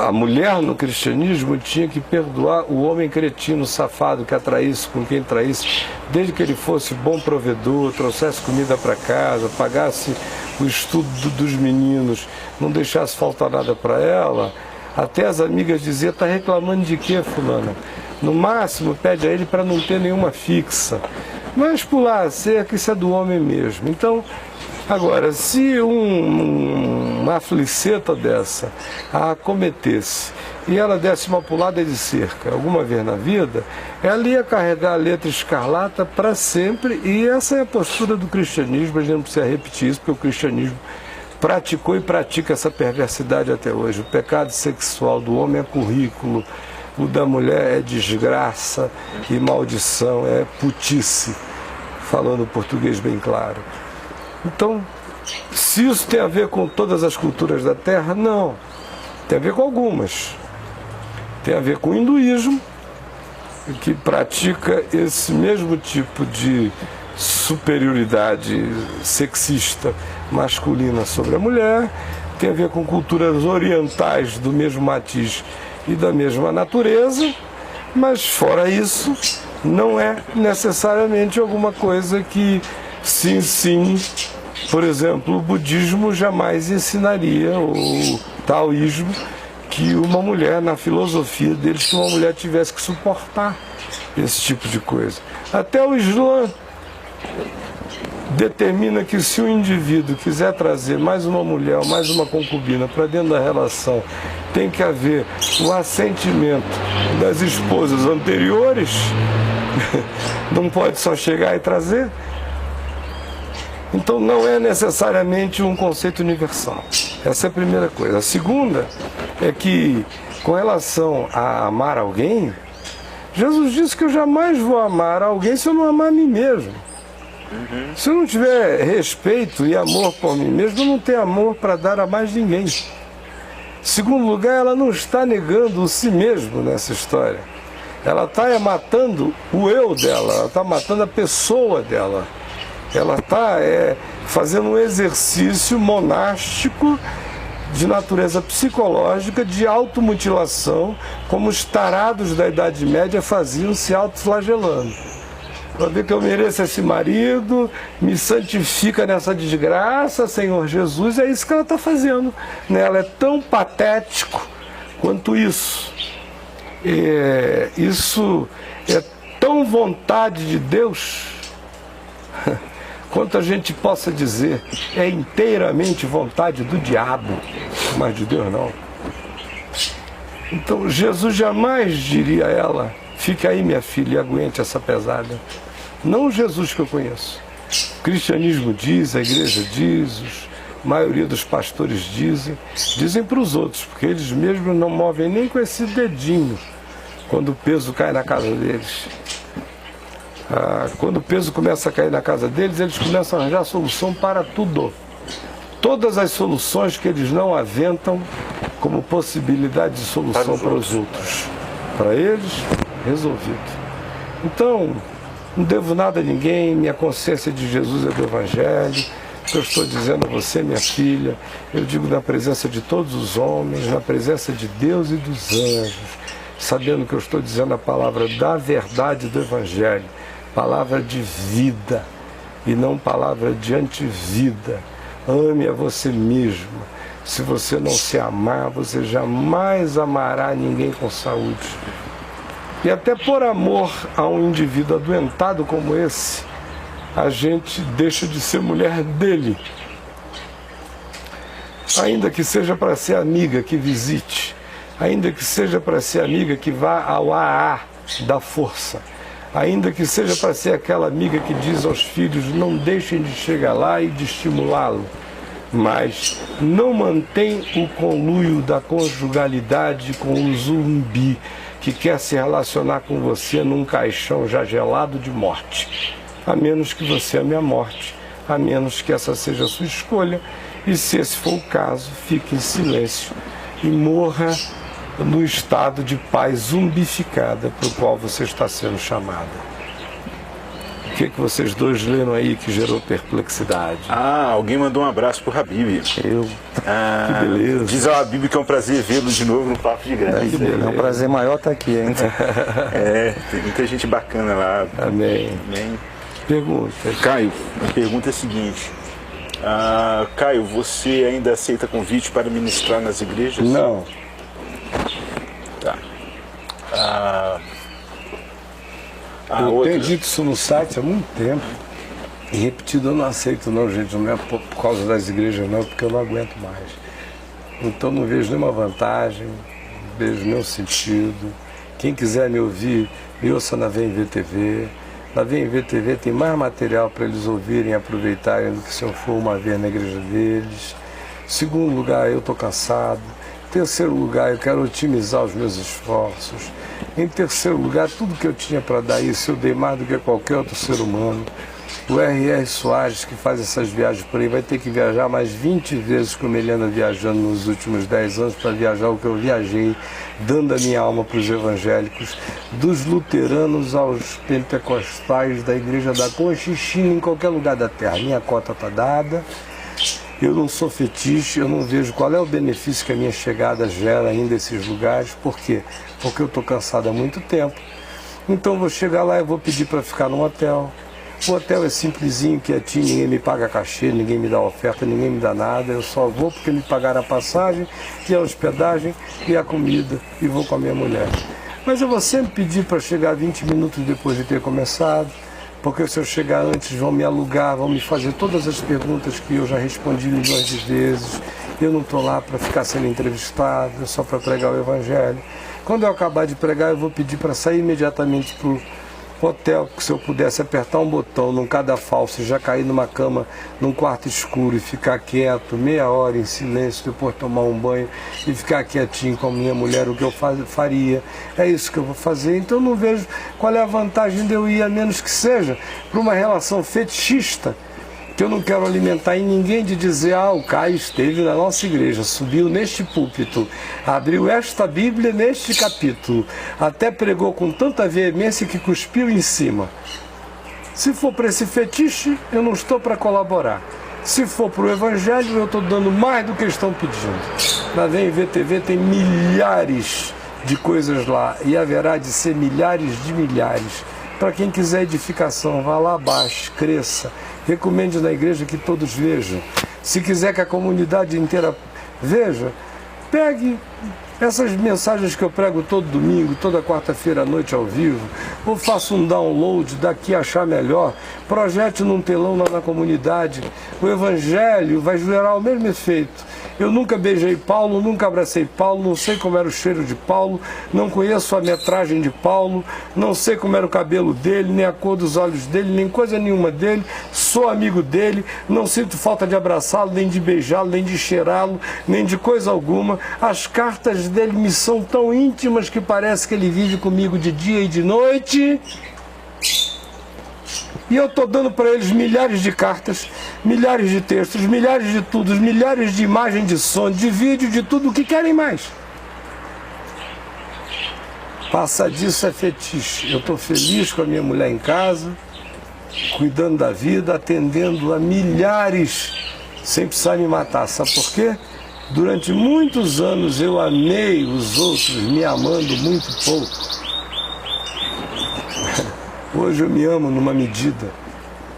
A mulher no cristianismo tinha que perdoar o homem cretino, safado, que a traísse com quem traísse, desde que ele fosse bom provedor, trouxesse comida para casa, pagasse o estudo dos meninos, não deixasse faltar nada para ela. Até as amigas diziam: está reclamando de quê, fulana? No máximo pede a ele para não ter nenhuma fixa. Mas pular a cerca, isso é do homem mesmo. Então, agora, se uma fliceta dessa a acometesse e ela desse uma pulada de cerca alguma vez na vida, ela ia carregar a letra escarlata para sempre, e essa é a postura do cristianismo. A gente não precisa repetir isso, porque o cristianismo praticou e pratica essa perversidade até hoje. O pecado sexual do homem é currículo, o da mulher é desgraça e maldição, é putice, falando português bem claro. Então, se isso tem a ver com todas as culturas da Terra, não. Tem a ver com algumas. Tem a ver com o hinduísmo, que pratica esse mesmo tipo de superioridade sexista masculina sobre a mulher. Tem a ver com culturas orientais do mesmo matiz e da mesma natureza, mas fora isso, não é necessariamente alguma coisa que se ensine. Por exemplo, o budismo jamais ensinaria, o taoísmo, que uma mulher, na filosofia deles, que uma mulher tivesse que suportar esse tipo de coisa. Até o Islã determina que, se o indivíduo quiser trazer mais uma mulher ou mais uma concubina para dentro da relação, tem que haver o assentimento das esposas anteriores, não pode só chegar e trazer. Então não é necessariamente um conceito universal. Essa é a primeira coisa. A segunda é que, com relação a amar alguém, Jesus disse que eu jamais vou amar alguém se eu não amar a mim mesmo. Se eu não tiver respeito e amor por mim mesmo, eu não tenho amor para dar a mais ninguém. Segundo lugar, ela não está negando o si mesmo nessa história. Ela está matando o eu dela, ela está matando a pessoa dela. Ela está fazendo um exercício monástico de natureza psicológica, de automutilação, como os tarados da Idade Média faziam, se autoflagelando. Para ver que eu mereço esse marido, me santifica nessa desgraça, Senhor Jesus. É isso que ela está fazendo. Ela é tão patético quanto isso. Isso é tão vontade de Deus quanto a gente possa dizer, é inteiramente vontade do diabo, mas de Deus não. Então Jesus jamais diria a ela: fique aí, minha filha, e aguente essa pesada. Não o Jesus que eu conheço. O cristianismo diz, a igreja diz, a maioria dos pastores dizem para os outros, porque eles mesmos não movem nem com esse dedinho quando o peso cai na casa deles. Quando o peso começa a cair na casa deles, eles começam a arranjar solução para tudo. Todas as soluções que eles não aventam como possibilidade de solução para os outros. Para eles, resolvido. Então, não devo nada a ninguém, minha consciência de Jesus é do Evangelho. O que eu estou dizendo a você, minha filha, eu digo na presença de todos os homens, na presença de Deus e dos anjos, sabendo que eu estou dizendo a palavra da verdade do Evangelho, palavra de vida, e não palavra de antivida. Ame a você mesmo. Se você não se amar, você jamais amará ninguém com saúde. E até por amor a um indivíduo adoentado como esse, a gente deixa de ser mulher dele. Ainda que seja para ser amiga que visite, ainda que seja para ser amiga que vá ao AA da força, ainda que seja para ser aquela amiga que diz aos filhos, não deixem de chegar lá e de estimulá-lo, mas não mantém o conluio da conjugalidade com o zumbi que quer se relacionar com você num caixão já gelado de morte. A menos que você ame a morte, a menos que essa seja a sua escolha, e se esse for o caso, fique em silêncio e morra no estado de paz zumbificada para o qual você está sendo chamada. O que vocês dois leram aí que gerou perplexidade? Alguém mandou um abraço pro Habib. Que beleza. Diz ao Habib que é um prazer vê-lo de novo no Papo de Graça. É um prazer maior estar aqui, hein? Tem muita gente bacana lá. Amém. Pergunta. Caio, a pergunta é a seguinte. Caio, você ainda aceita convite para ministrar nas igrejas? Não. Tá. Eu tenho dito isso no site há muito tempo. E repetido, eu não aceito não, gente. Não é por causa das igrejas não, porque eu não aguento mais. Então não vejo nenhuma vantagem, não vejo nenhum sentido. Quem quiser me ouvir, me ouça na VMVTV. Na VMVTV tem mais material para eles ouvirem e aproveitarem do que se eu for uma vez na igreja deles. Segundo lugar, eu estou cansado. Terceiro lugar, eu quero otimizar os meus esforços. Em terceiro lugar, tudo que eu tinha para dar isso, eu dei mais do que qualquer outro ser humano. O R.R. Soares, que faz essas viagens por aí, vai ter que viajar mais 20 vezes como ele anda viajando nos últimos 10 anos para viajar o que eu viajei, dando a minha alma para os evangélicos, dos luteranos aos pentecostais, da igreja da Conchichina, em qualquer lugar da terra. Minha cota está dada. Eu não sou fetiche, eu não vejo qual é o benefício que a minha chegada gera ainda nesses lugares. Por quê? Porque eu estou cansado há muito tempo. Então eu vou chegar lá e vou pedir para ficar num hotel. O hotel é simplesinho, quietinho, ninguém me paga cachê, ninguém me dá oferta, ninguém me dá nada. Eu só vou porque me pagaram a passagem, e a hospedagem, e a comida, e vou com a minha mulher. Mas eu vou sempre pedir para chegar 20 minutos depois de ter começado, porque se eu chegar antes vão me alugar, vão me fazer todas as perguntas que eu já respondi milhões de vezes. Eu não estou lá para ficar sendo entrevistado, é só para pregar o evangelho. Quando eu acabar de pregar, eu vou pedir para sair imediatamente para o hotel, que se eu pudesse apertar um botão num cadafalso e já cair numa cama, num quarto escuro e ficar quieto, meia hora em silêncio, depois tomar um banho e ficar quietinho com a minha mulher, o que eu faria. É isso que eu vou fazer. Então eu não vejo qual é a vantagem de eu ir, a menos que seja para uma relação fetichista, que eu não quero alimentar em ninguém de dizer, o Caio esteve na nossa igreja, subiu neste púlpito, abriu esta Bíblia neste capítulo, até pregou com tanta veemência que cuspiu em cima. Se for para esse fetiche, eu não estou para colaborar. Se for para o Evangelho, eu estou dando mais do que estão pedindo. Na VMVTV tem milhares de coisas lá, e haverá de ser milhares de milhares. Para quem quiser edificação, vá lá abaixo, cresça. Recomende na igreja que todos vejam. Se quiser que a comunidade inteira veja, pegue essas mensagens que eu prego todo domingo, toda quarta-feira à noite ao vivo, ou faça um download daqui a achar melhor, projete num telão lá na comunidade. O evangelho vai gerar o mesmo efeito. Eu nunca beijei Paulo, nunca abracei Paulo, não sei como era o cheiro de Paulo, não conheço a metragem de Paulo, não sei como era o cabelo dele, nem a cor dos olhos dele, nem coisa nenhuma dele, sou amigo dele, não sinto falta de abraçá-lo, nem de beijá-lo, nem de cheirá-lo, nem de coisa alguma. As cartas dele me são tão íntimas que parece que ele vive comigo de dia e de noite. E eu estou dando para eles milhares de cartas, milhares de textos, milhares de tudo, milhares de imagens de som, de vídeo, de tudo o que querem mais. Passa disso é fetiche. Eu estou feliz com a minha mulher em casa, cuidando da vida, atendendo a milhares, sem precisar me matar. Sabe por quê? Durante muitos anos eu amei os outros, me amando muito pouco. Hoje eu me amo numa medida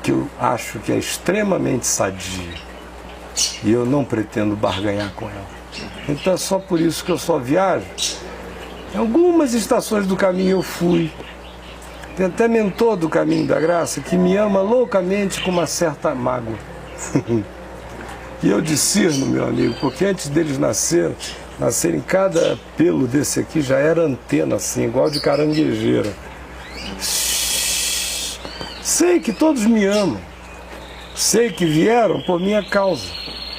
que eu acho que é extremamente sadia. E eu não pretendo barganhar com ela. Então é só por isso que eu só viajo. Em algumas estações do caminho eu fui. Tem até mentor do Caminho da Graça que me ama loucamente com uma certa mágoa. E eu discerno, meu amigo, porque antes deles nascerem, cada pelo desse aqui já era antena, assim, igual de caranguejeira. Sei que todos me amam. Sei que vieram por minha causa.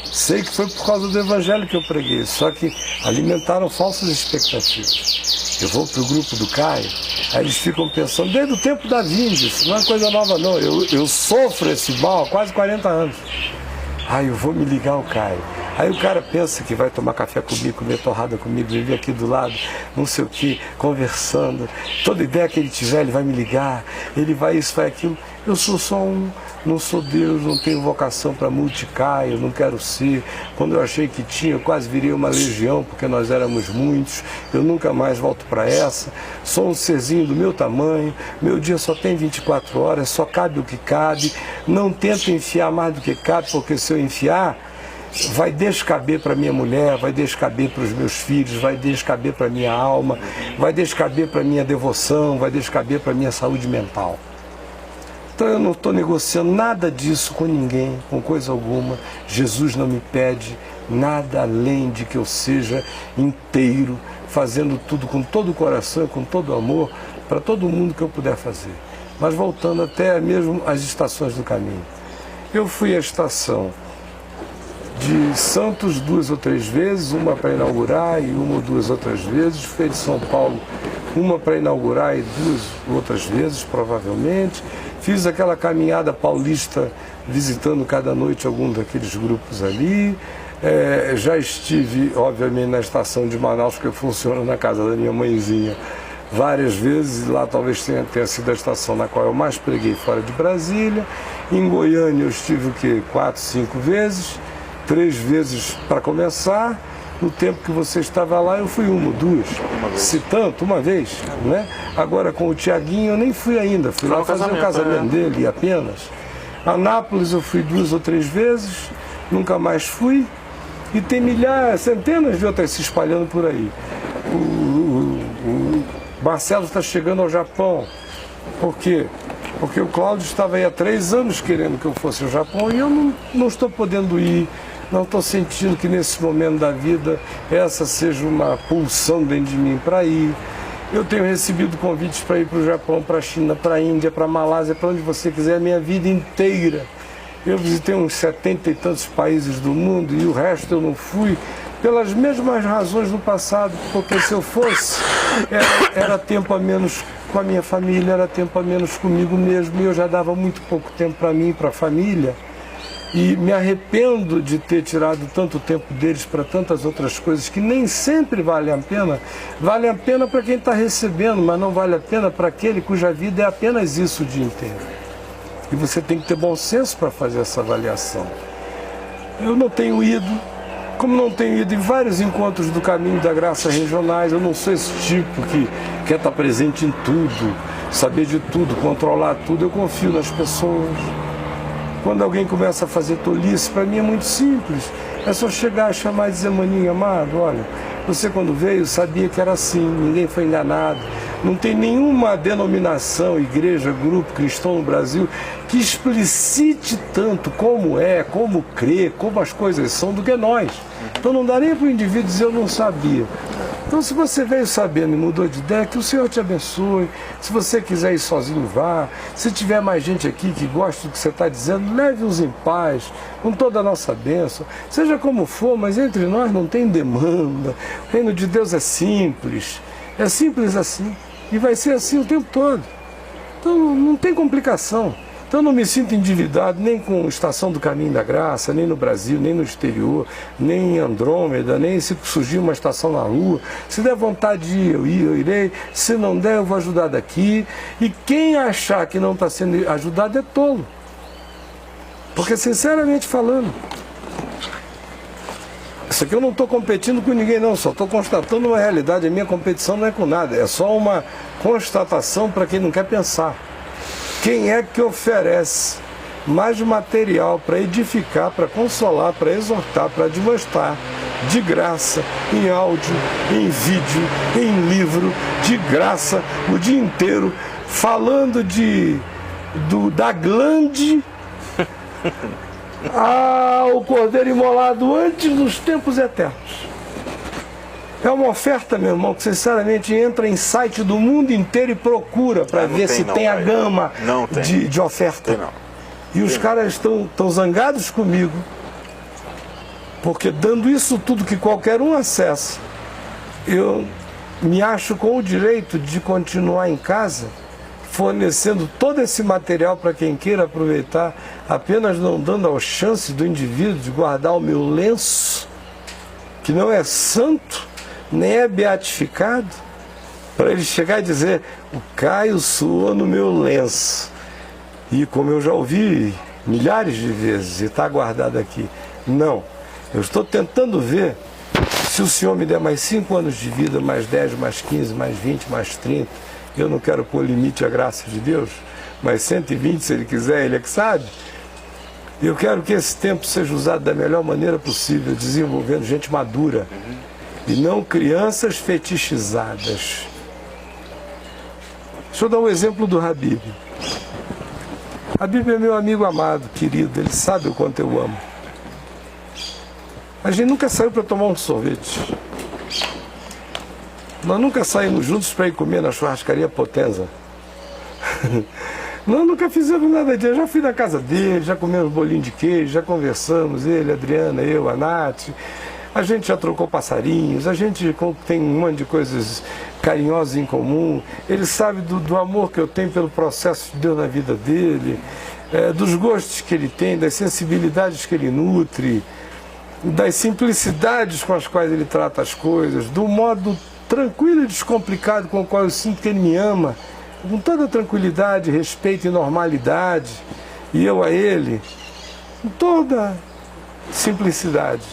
Sei que foi por causa do evangelho que eu preguei. Só que alimentaram falsas expectativas. Eu vou para o grupo do Caio, aí eles ficam pensando, desde o tempo da Vinda, isso não é coisa nova não. Eu sofro esse mal há quase 40 anos. Eu vou me ligar ao Caio. Aí o cara pensa que vai tomar café comigo, comer torrada comigo, viver aqui do lado, não sei o que, conversando. Toda ideia que ele tiver, ele vai me ligar, ele vai isso, vai aquilo. Eu sou só um, não sou Deus, não tenho vocação para multicaio, não quero ser. Quando eu achei que tinha, eu quase virei uma legião, porque nós éramos muitos. Eu nunca mais volto para essa. Sou um serzinho do meu tamanho, meu dia só tem 24 horas, só cabe o que cabe. Não tento enfiar mais do que cabe, porque se eu enfiar, vai descaber para minha mulher, vai descaber para os meus filhos, vai descaber para minha alma, vai descaber para minha devoção, vai descaber para minha saúde mental. Então eu não estou negociando nada disso com ninguém, com coisa alguma. Jesus não me pede nada além de que eu seja inteiro, fazendo tudo com todo o coração e com todo o amor para todo mundo que eu puder fazer. Mas voltando até mesmo às estações do caminho. Eu fui à estação de Santos 2 ou 3 vezes, uma para inaugurar e uma ou 2 outras vezes. Fui de São Paulo, uma para inaugurar e 2 outras vezes, provavelmente. Fiz aquela caminhada paulista visitando cada noite algum daqueles grupos ali. Já estive, obviamente, na estação de Manaus, que funciona na casa da minha mãezinha, várias vezes. Lá talvez tenha sido a estação na qual eu mais preguei fora de Brasília. Em Goiânia eu estive o quê? 4, 5 vezes. 3 vezes para começar. No tempo que você estava lá, eu fui 1, 2, se tanto, uma vez, né? Agora com o Tiaguinho eu nem fui ainda, fui lá fazer o casamento dele apenas. Anápolis eu fui 2 ou 3 vezes, nunca mais fui, e tem milhares, centenas de outras se espalhando por aí. O Marcelo está chegando ao Japão. Por quê? Porque o Cláudio estava aí há 3 anos querendo que eu fosse ao Japão e eu não estou podendo ir. Não estou sentindo que nesse momento da vida essa seja uma pulsão dentro de mim para ir. Eu tenho recebido convites para ir para o Japão, para a China, para a Índia, para a Malásia, para onde você quiser, a minha vida inteira. Eu visitei uns 70 e tantos países do mundo e o resto eu não fui pelas mesmas razões do passado, porque se eu fosse, era tempo a menos com a minha família, era tempo a menos comigo mesmo, e eu já dava muito pouco tempo para mim e para a família. E me arrependo de ter tirado tanto tempo deles para tantas outras coisas que nem sempre valem a pena. Vale a pena para quem está recebendo, mas não vale a pena para aquele cuja vida é apenas isso o dia inteiro. E você tem que ter bom senso para fazer essa avaliação. Eu não tenho ido, como não tenho ido em vários encontros do Caminho da Graça regionais. Eu não sou esse tipo que quer estar presente em tudo, saber de tudo, controlar tudo. Eu confio nas pessoas. Quando alguém começa a fazer tolice, para mim é muito simples. É só chegar e chamar e dizer: maninho amado, olha, você quando veio sabia que era assim, ninguém foi enganado. Não tem nenhuma denominação, igreja, grupo cristão no Brasil que explicite tanto como é, como crê, como as coisas são do que nós. Então não dá nem para o indivíduo dizer: eu não sabia. Então, se você veio sabendo e mudou de ideia, que o Senhor te abençoe. Se você quiser ir sozinho, vá. Se tiver mais gente aqui que gosta do que você está dizendo, leve-os em paz, com toda a nossa bênção. Seja como for, mas entre nós não tem demanda. O reino de Deus é simples assim. E vai ser assim o tempo todo. Então, não tem complicação. Então, eu não me sinto endividado nem com a Estação do Caminho da Graça, nem no Brasil, nem no exterior, nem em Andrômeda, nem se surgir uma estação na Lua. Se der vontade de ir, eu irei. Se não der, eu vou ajudar daqui. E quem achar que não está sendo ajudado é tolo. Porque, sinceramente falando, isso aqui eu não estou competindo com ninguém não, só estou constatando uma realidade. A minha competição não é com nada, é só uma constatação para quem não quer pensar. Quem é que oferece mais material para edificar, para consolar, para exortar, para admoestar, de graça, em áudio, em vídeo, em livro, de graça, o dia inteiro, falando da glande ao cordeiro imolado antes dos tempos eternos. É uma oferta, meu irmão, que sinceramente entra em site do mundo inteiro e procura para ver se tem a gama de oferta. Tem não. E os caras estão zangados comigo, porque dando isso tudo que qualquer um acessa, eu me acho com o direito de continuar em casa, fornecendo todo esse material para quem queira aproveitar, apenas não dando a chance do indivíduo de guardar o meu lenço, que não é santo, nem é beatificado, para ele chegar e dizer: o Caio suou no meu lenço. E como eu já ouvi milhares de vezes, e está guardado aqui, não. Eu estou tentando ver se o Senhor me der mais 5 anos de vida, mais 10, mais 15, mais 20, mais 30. Eu não quero pôr limite à graça de Deus, mas 120, se Ele quiser, Ele é que sabe. Eu quero que esse tempo seja usado da melhor maneira possível, desenvolvendo gente madura, e não crianças fetichizadas. Deixa eu dar um exemplo do Habib. Habib é meu amigo amado, querido, ele sabe o quanto eu amo. A gente nunca saiu para tomar um sorvete. Nós nunca saímos juntos para ir comer na churrascaria Potenza. Nós nunca fizemos nada disso. Eu já fui na casa dele, já comemos bolinho de queijo, já conversamos, ele, a Adriana, eu, a Nath. A gente já trocou passarinhos, a gente tem um monte de coisas carinhosas em comum. Ele sabe do amor que eu tenho pelo processo de Deus na vida dele, dos gostos que ele tem, das sensibilidades que ele nutre, das simplicidades com as quais ele trata as coisas, do modo tranquilo e descomplicado com o qual eu sinto que ele me ama, com toda tranquilidade, respeito e normalidade, e eu a ele, com toda simplicidade.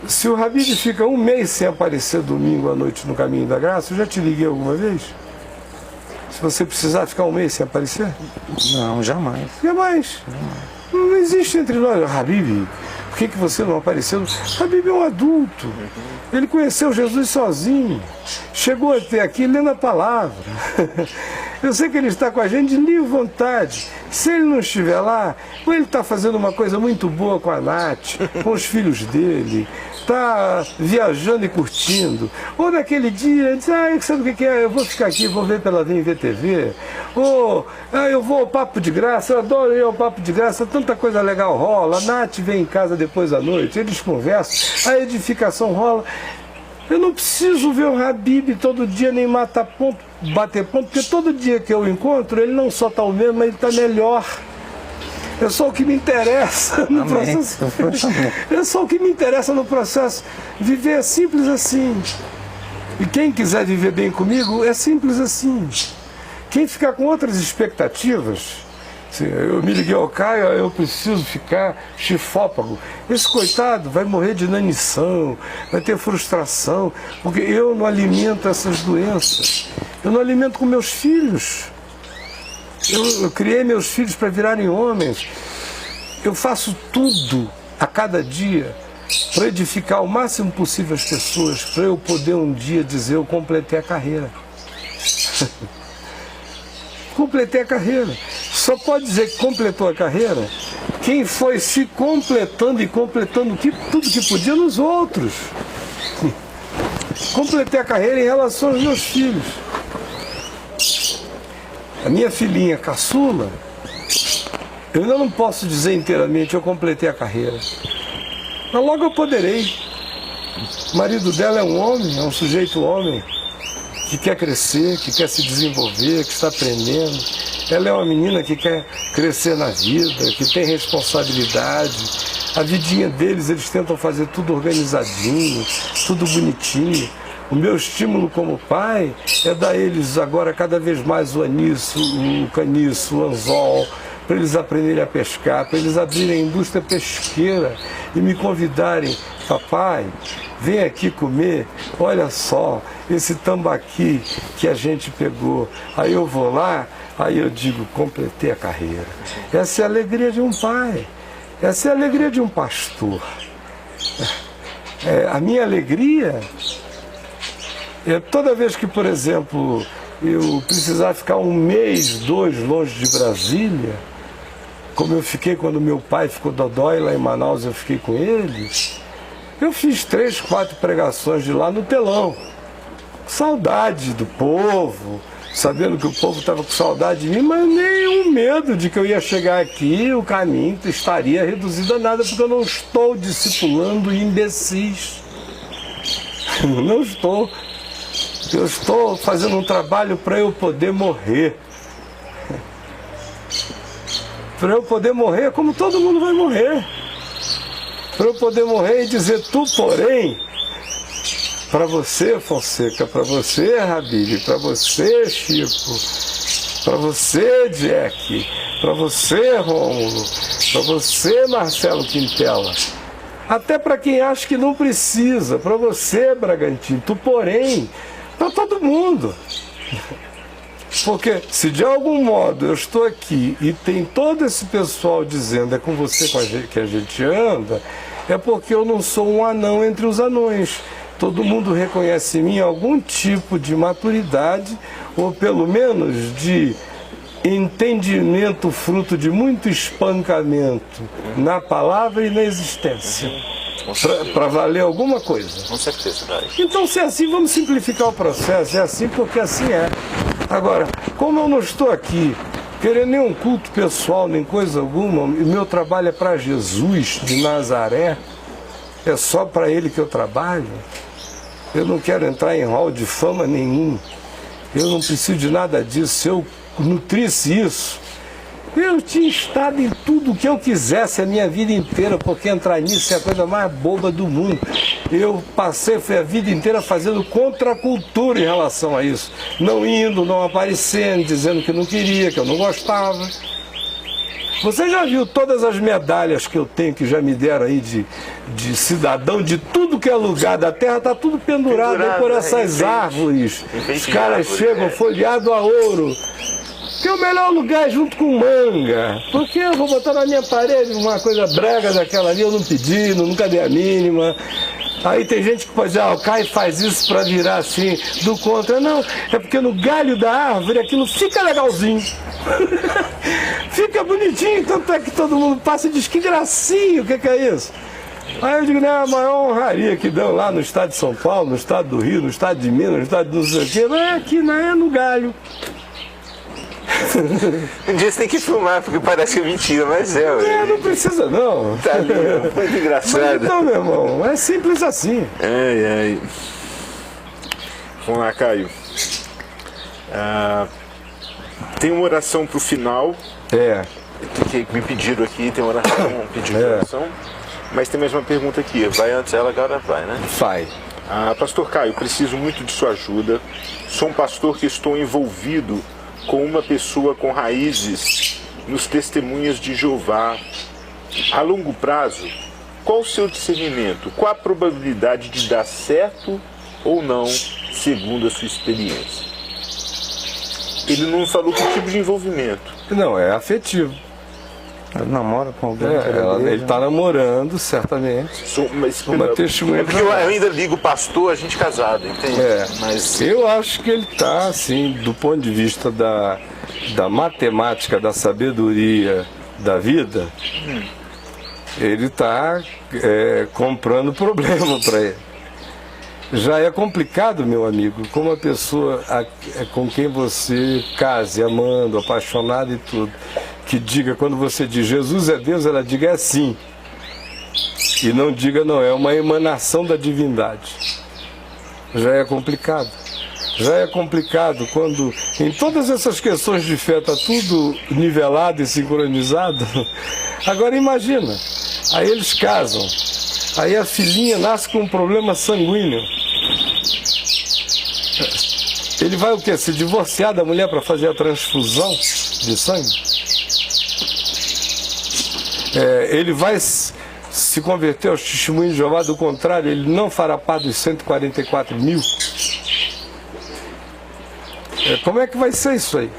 Se o Habib fica 1 mês sem aparecer domingo à noite no Caminho da Graça, eu já te liguei alguma vez? Se você precisar ficar 1 mês sem aparecer? Não, jamais. Jamais. Não existe entre nós. Habib, por que você não apareceu? Habib é um adulto. Ele conheceu Jesus sozinho. Chegou até aqui lendo a palavra. Eu sei que ele está com a gente de livre vontade. Se ele não estiver lá, ou ele está fazendo uma coisa muito boa com a Nath, com os filhos dele, está viajando e curtindo. Ou naquele dia, ele diz: sabe o que é? Eu vou ficar aqui, vou ver pela VTV. Ou eu vou ao Papo de Graça, eu adoro ir ao Papo de Graça, tanta coisa legal rola. A Nath vem em casa depois da noite, eles conversam, a edificação rola. Eu não preciso ver o Habib todo dia, nem bater ponto, porque todo dia que eu o encontro, ele não só está o mesmo, mas ele está melhor. É só o que me interessa no processo. É só o que me interessa no processo. Viver é simples assim. E quem quiser viver bem comigo, é simples assim. Quem ficar com outras expectativas, eu me liguei ao Caio, eu preciso ficar chifópago. Esse coitado vai morrer de inanição, vai ter frustração, porque eu não alimento essas doenças. Eu não alimento com meus filhos. Eu criei meus filhos para virarem homens. Eu faço tudo a cada dia para edificar o máximo possível as pessoas, para eu poder um dia dizer: eu completei a carreira. Completei a carreira. Só pode dizer que completou a carreira quem foi se completando e completando tudo que podia nos outros. Completei a carreira em relação aos meus filhos. A minha filhinha caçula, eu ainda não posso dizer inteiramente: eu completei a carreira. Mas logo eu poderei. O marido dela é um homem, é um sujeito homem, que quer crescer, que quer se desenvolver, que está aprendendo. Ela é uma menina que quer crescer na vida, que tem responsabilidade. A vidinha deles, eles tentam fazer tudo organizadinho, tudo bonitinho. O meu estímulo como pai é dar a eles agora cada vez mais o aniço, o caniço, o anzol, para eles aprenderem a pescar, para eles abrirem a indústria pesqueira e me convidarem: papai, vem aqui comer, olha só, esse tambaqui que a gente pegou. Aí eu vou lá, Aí eu digo, completei a carreira. Essa é a alegria de um pai. Essa é a alegria de um pastor. A minha alegria é toda vez que, por exemplo, eu precisar ficar 1 mês, 2 longe de Brasília, como eu fiquei quando meu pai ficou dodói lá em Manaus, eu fiquei com ele, eu fiz 3, 4 pregações de lá no telão. Saudade do povo, sabendo que o povo estava com saudade de mim, mas nenhum medo de que eu ia chegar aqui e o caminho estaria reduzido a nada, porque eu não estou discipulando imbecis. Não estou. Eu estou fazendo um trabalho para eu poder morrer. Para eu poder morrer como todo mundo vai morrer. Para eu poder morrer e dizer, tu, porém, para você, Fonseca, para você, Habib, para você, Chico, para você, Jack, para você, Rômulo, para você, Marcelo Quintela, até para quem acha que não precisa, para você, Bragantino, tu, porém, para todo mundo. Porque se de algum modo eu estou aqui e tem todo esse pessoal dizendo é com você que a gente anda, é porque eu não sou um anão entre os anões. Todo mundo reconhece em mim algum tipo de maturidade, ou pelo menos de entendimento fruto de muito espancamento na palavra e na existência. Para valer alguma coisa. Com certeza, vai. Então, se é assim, vamos simplificar o processo. É assim porque assim é. Agora, como eu não estou aqui querendo nenhum culto pessoal, nem coisa alguma, e meu trabalho é para Jesus de Nazaré, é só para Ele que eu trabalho, eu não quero entrar em hall de fama nenhum, eu não preciso de nada disso. Se eu nutrisse isso, eu tinha estado em tudo o que eu quisesse a minha vida inteira, porque entrar nisso é a coisa mais boba do mundo. Eu fui a vida inteira fazendo contracultura em relação a isso. Não indo, não aparecendo, dizendo que não queria, que eu não gostava. Você já viu todas as medalhas que eu tenho, que já me deram aí de cidadão, de tudo que é lugar da terra, está tudo pendurado aí por essas árvores. Os caras chegam folheado a ouro. Que é o melhor lugar junto com manga. Porque eu vou botar na minha parede uma coisa brega daquela ali, eu não pedi, nunca dei a mínima. Aí tem gente que pode dizer, o Caio faz isso para virar assim, do contra. Não, é porque no galho da árvore aquilo fica legalzinho. Fica bonitinho, tanto é que todo mundo passa e diz, que gracinha, o que é isso? Aí eu digo, né, a maior honraria que dão lá no estado de São Paulo, no estado do Rio, no estado de Minas, no estado do não sei o quê, não é aqui, não é no galho. Um dia você tem que filmar, porque parece que é mentira, mas é. Não precisa não. Tá ali, muito engraçado. Mas então, meu irmão, é simples assim. Ai. Vamos lá, Caio. Tem uma oração para o final. Que me pediram aqui, tem uma oração, um pedido de oração. Mas tem mais uma pergunta aqui. Vai antes ela, agora vai, né? Vai. Pastor Caio, preciso muito de sua ajuda. Sou um pastor que estou envolvido com uma pessoa com raízes nos testemunhas de Jeová. A longo prazo, qual o seu discernimento? Qual a probabilidade de dar certo ou não, segundo a sua experiência? Ele não falou que tipo de envolvimento. Não, é afetivo. Ele namora com alguém. Ele está namorando, certamente. Uma testemunha. Porque eu ainda ligo pastor, a gente casado, entende? Mas eu acho que ele está, assim, do ponto de vista da matemática, da sabedoria da vida, ele está comprando problema para ele. Já é complicado, meu amigo, como a pessoa com quem você case, amando, apaixonado e tudo, que diga, quando você diz Jesus é Deus, ela diga é sim. E não diga não, é uma emanação da divindade. Já é complicado. Já é complicado quando em todas essas questões de fé está tudo nivelado e sincronizado. Agora imagina, aí eles casam, aí a filhinha nasce com um problema sanguíneo. Ele vai o quê? Se divorciar da mulher para fazer a transfusão de sangue? Ele vai se converter aos testemunhos de Jeová, do contrário, ele não fará parte dos 144 mil. Como é que vai ser isso aí?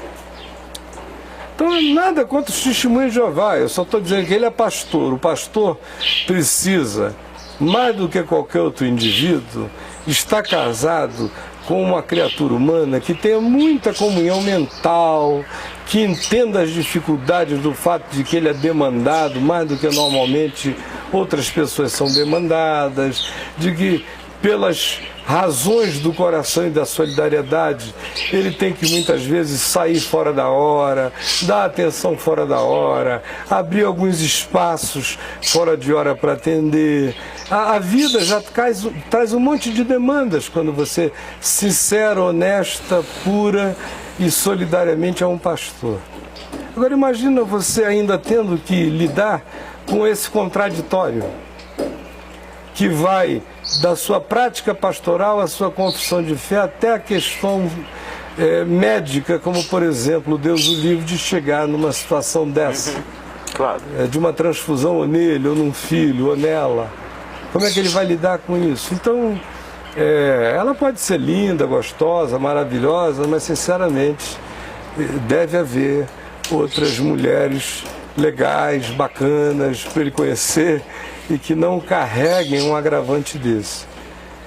Então, nada contra os testemunhos de Jeová, eu só estou dizendo que ele é pastor. O pastor precisa, mais do que qualquer outro indivíduo, estar casado com uma criatura humana que tenha muita comunhão mental, que entenda as dificuldades do fato de que ele é demandado mais do que normalmente outras pessoas são demandadas, de que pelas razões do coração e da solidariedade, ele tem que muitas vezes sair fora da hora, dar atenção fora da hora, abrir alguns espaços fora de hora para atender. A vida já traz um monte de demandas quando você, sincera, honesta, pura e solidariamente é um pastor. Agora imagina você ainda tendo que lidar com esse contraditório, que vai da sua prática pastoral à sua confissão de fé até a questão médica, como por exemplo, Deus o livre de chegar numa situação dessa, Claro. de uma transfusão ou nele, ou num filho, ou nela. Como é que ele vai lidar com isso? Então, ela pode ser linda, gostosa, maravilhosa, mas sinceramente deve haver outras mulheres legais, bacanas, para ele conhecer e que não carreguem um agravante desse.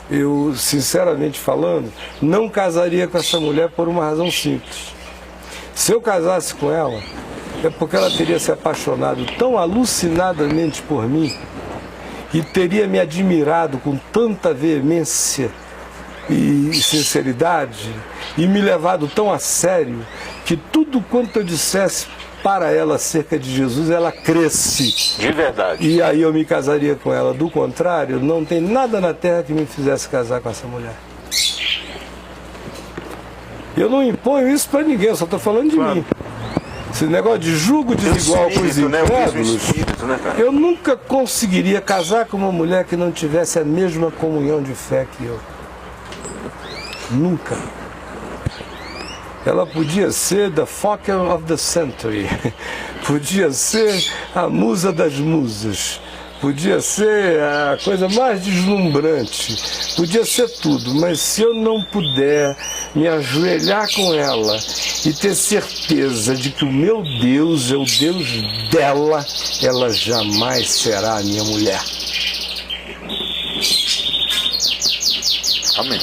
Eu, sinceramente falando, não casaria com essa mulher por uma razão simples. Se eu casasse com ela, é porque ela teria se apaixonado tão alucinadamente por mim e teria me admirado com tanta veemência e sinceridade e me levado tão a sério que tudo quanto eu dissesse para ela acerca de Jesus, ela cresce. De verdade. E aí eu me casaria com ela. Do contrário, não tem nada na terra que me fizesse casar com essa mulher. Eu não imponho isso para ninguém, eu só estou falando de mim. Esse negócio de julgo desigual com os incrédulos, eu nunca conseguiria casar com uma mulher que não tivesse a mesma comunhão de fé que eu. Nunca. Ela podia ser the Fokker of the Century, podia ser a musa das musas, podia ser a coisa mais deslumbrante, podia ser tudo, mas se eu não puder me ajoelhar com ela e ter certeza de que o meu Deus é o Deus dela, ela jamais será a minha mulher. Amém.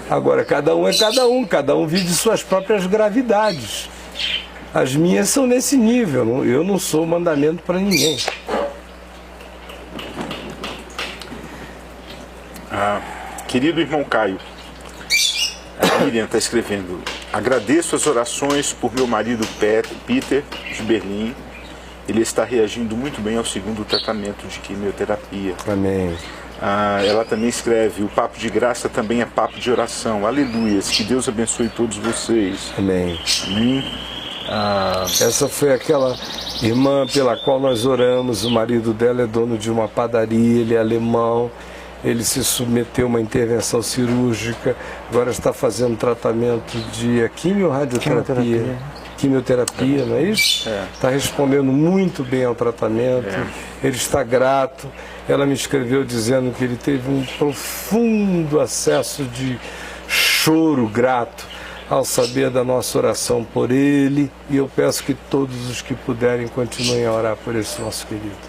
Agora, cada um é cada um vive suas próprias gravidades. As minhas são nesse nível, eu não sou mandamento para ninguém. Querido irmão Caio, a Miriam está escrevendo: agradeço as orações por meu marido Peter, de Berlim. Ele está reagindo muito bem ao segundo tratamento de quimioterapia. Amém. Ela também escreve: o papo de graça também é papo de oração. Aleluias, que Deus abençoe todos vocês. Amém. Amém. Essa foi aquela irmã pela qual nós oramos. O marido dela é dono de uma padaria, ele é alemão. Ele se submeteu a uma intervenção cirúrgica, agora está fazendo tratamento de quimioterapia, não é isso? Está respondendo muito bem ao tratamento, ele está grato. Ela me escreveu dizendo que ele teve um profundo acesso de choro grato ao saber da nossa oração por ele, e eu peço que todos os que puderem continuem a orar por esse nosso querido.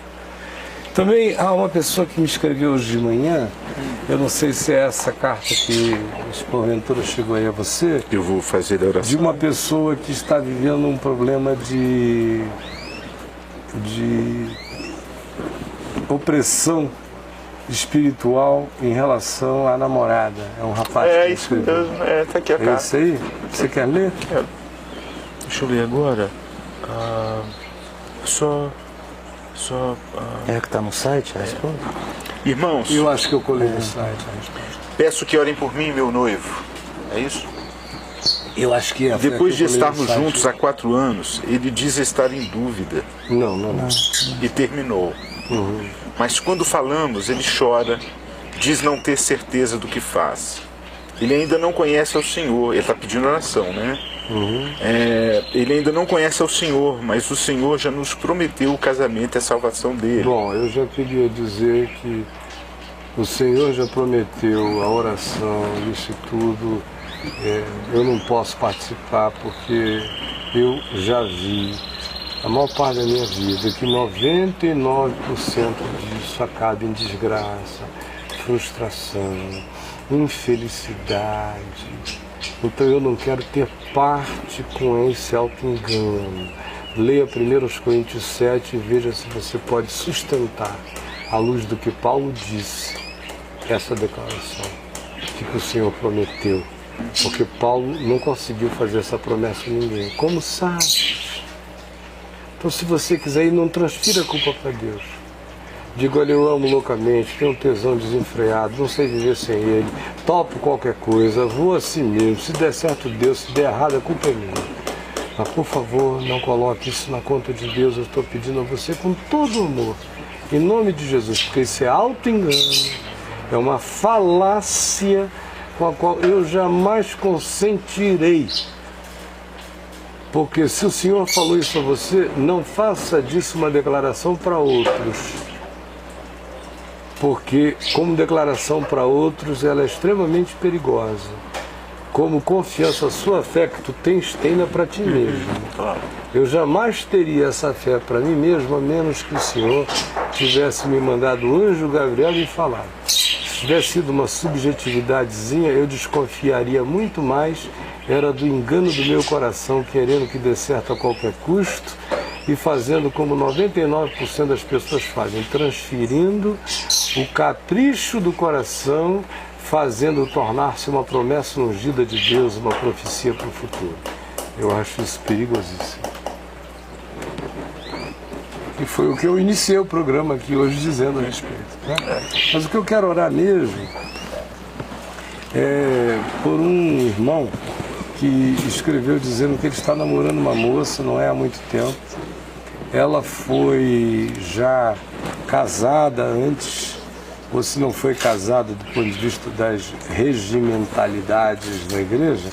Também há uma pessoa que me escreveu hoje de manhã, eu não sei se é essa carta que porventura chegou aí a você. Eu vou fazer a oração. De uma pessoa que está vivendo um problema de opressão espiritual em relação à namorada. É um rapaz que me isso escreveu. mesmo, tá aqui a É carta. isso aí? Você quer ler? Deixa eu ler agora. É que está no site a resposta? Irmãos, Eu acho que eu colei no site a resposta. peço que orem por mim, meu noivo. É isso? Eu acho que é. Depois de estarmos juntos há 4 anos, ele diz estar em dúvida Não. e terminou. Mas quando falamos, ele chora, diz não ter certeza do que faz. Ele ainda não conhece ao Senhor, ele está pedindo oração, né? Ele ainda não conhece ao Senhor, mas o Senhor já nos prometeu o casamento e a salvação dele. Bom, eu já queria dizer que o Senhor já prometeu a oração, isso tudo, eu não posso participar porque eu já vi, a maior parte da minha vida, que 99% disso acaba em desgraça, frustração, infelicidade. Então eu não quero ter parte com esse auto-engano. Leia 1 Coríntios 7 e veja se você pode sustentar, à luz do que Paulo disse, essa declaração de que o Senhor prometeu. Porque Paulo não conseguiu fazer essa promessa a ninguém. Como sabe? Então, se você quiser ir, não transfira a culpa para Deus. Diga, olha, eu amo loucamente, tenho um tesão desenfreado, não sei viver sem ele, topo qualquer coisa, vou assim mesmo, se der certo Deus, se der errado a culpa é minha. Mas, por favor, não coloque isso na conta de Deus, eu estou pedindo a você com todo amor, em nome de Jesus, porque isso é auto-engano, é uma falácia com a qual eu jamais consentirei. Porque se o Senhor falou isso a você, não faça disso uma declaração para outros. Porque, como declaração para outros, ela é extremamente perigosa. Como confiança, a sua fé que tu tens, tenha para ti mesmo. Eu jamais teria essa fé para mim mesmo, a menos que o Senhor tivesse me mandado o anjo Gabriel e falar. Se tivesse sido uma subjetividadezinha, eu desconfiaria muito mais, era do engano do meu coração, querendo que dê certo a qualquer custo e fazendo como 99% das pessoas fazem, transferindo o capricho do coração, fazendo tornar-se uma promessa ungida de Deus, uma profecia para o futuro. Eu acho isso perigosíssimo. E foi o que eu iniciei o programa aqui hoje dizendo a respeito. Né? Mas o que eu quero orar mesmo é por um irmão que escreveu dizendo que ele está namorando uma moça, não é há muito tempo. Ela foi já casada antes, ou se não foi casada do ponto de vista das regimentalidades da igreja,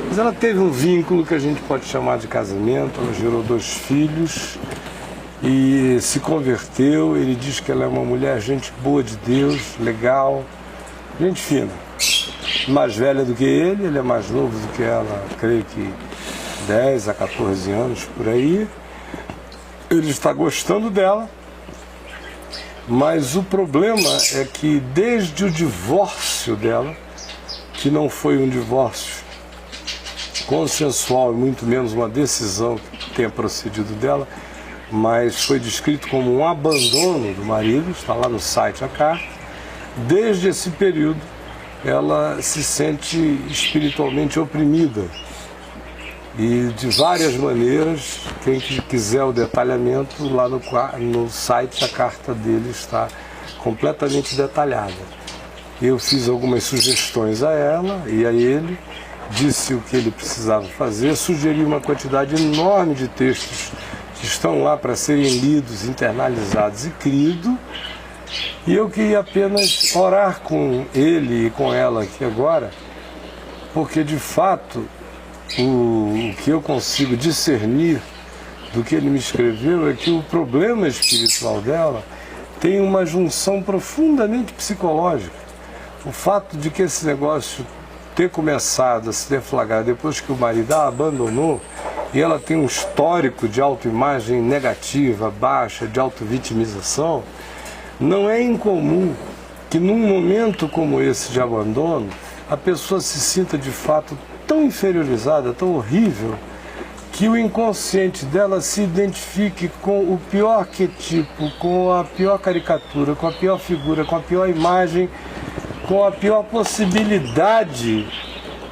mas ela teve um vínculo que a gente pode chamar de casamento, ela gerou 2 filhos e se converteu. Ele diz que ela é uma mulher, gente boa de Deus, legal, gente fina. Mais velha do que ele é mais novo do que ela, creio que 10 a 14 anos por aí. Ele está gostando dela, mas o problema é que desde o divórcio dela, que não foi um divórcio consensual e muito menos uma decisão que tenha procedido dela, mas foi descrito como um abandono do marido, está lá no site a carta. Desde esse período ela se sente espiritualmente oprimida. E de várias maneiras, quem quiser o detalhamento, lá no site a carta dele está completamente detalhada. Eu fiz algumas sugestões a ela e a ele, disse o que ele precisava fazer, sugeri uma quantidade enorme de textos que estão lá para serem lidos, internalizados e cridos. E eu queria apenas orar com ele e com ela aqui agora, porque de fato o que eu consigo discernir do que ele me escreveu é que o problema espiritual dela tem uma junção profundamente psicológica. O fato de que esse negócio ter começado a se deflagrar depois que o marido a abandonou, e ela tem um histórico de autoimagem negativa, baixa, de autovitimização, não é incomum que num momento como esse de abandono, a pessoa se sinta de fato tão inferiorizada, tão horrível, que o inconsciente dela se identifique com o pior arquetipo, com a pior caricatura, com a pior figura, com a pior imagem, com a pior possibilidade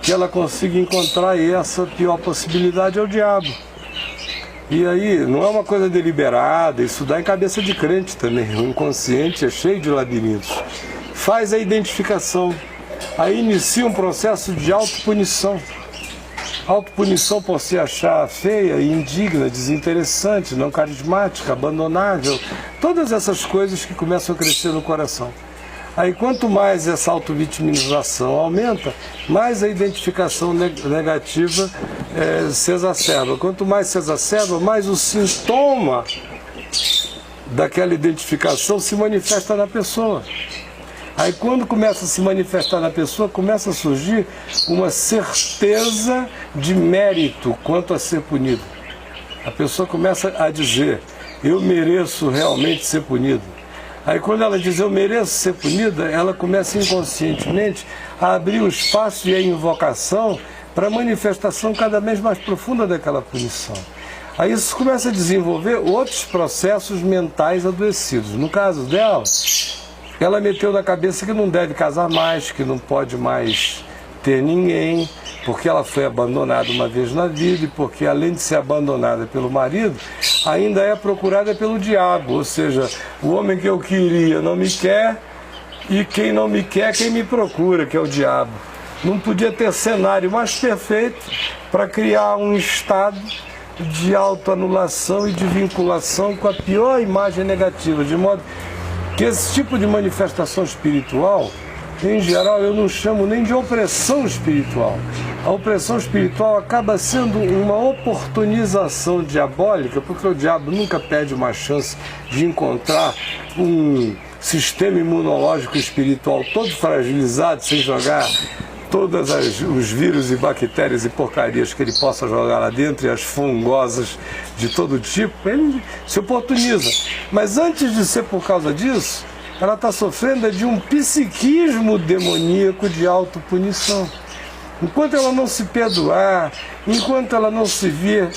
que ela consiga encontrar, e essa pior possibilidade é o diabo. E aí, não é uma coisa deliberada, isso dá em cabeça de crente também, o inconsciente é cheio de labirintos. Faz a identificação, aí inicia um processo de autopunição. Autopunição por se achar feia, indigna, desinteressante, não carismática, abandonável, todas essas coisas que começam a crescer no coração. Aí quanto mais essa autovitimização aumenta, mais a identificação negativa se exacerba. Quanto mais se exacerba, mais o sintoma daquela identificação se manifesta na pessoa. Aí quando começa a se manifestar na pessoa, começa a surgir uma certeza de mérito quanto a ser punido. A pessoa começa a dizer, eu mereço realmente ser punido. Aí quando ela diz, eu mereço ser punida, ela começa inconscientemente a abrir o espaço e a invocação para a manifestação cada vez mais profunda daquela punição. Aí isso começa a desenvolver outros processos mentais adoecidos. No caso dela, ela meteu na cabeça que não deve casar mais, que não pode mais ter ninguém, porque ela foi abandonada uma vez na vida e porque, além de ser abandonada pelo marido, ainda é procurada pelo diabo. Ou seja, o homem que eu queria não me quer e quem não me quer, quem me procura, que é o diabo. Não podia ter cenário mais perfeito para criar um estado de autoanulação e de vinculação com a pior imagem negativa, de modo que esse tipo de manifestação espiritual, em geral, eu não chamo nem de opressão espiritual. A opressão espiritual acaba sendo uma oportunização diabólica, porque o diabo nunca perde uma chance de encontrar um sistema imunológico espiritual todo fragilizado, sem jogar todos os vírus e bactérias e porcarias que ele possa jogar lá dentro e as fungosas de todo tipo, ele se oportuniza. Mas antes de ser por causa disso, ela está sofrendo de um psiquismo demoníaco de autopunição. Enquanto ela não se perdoar, enquanto ela não se vir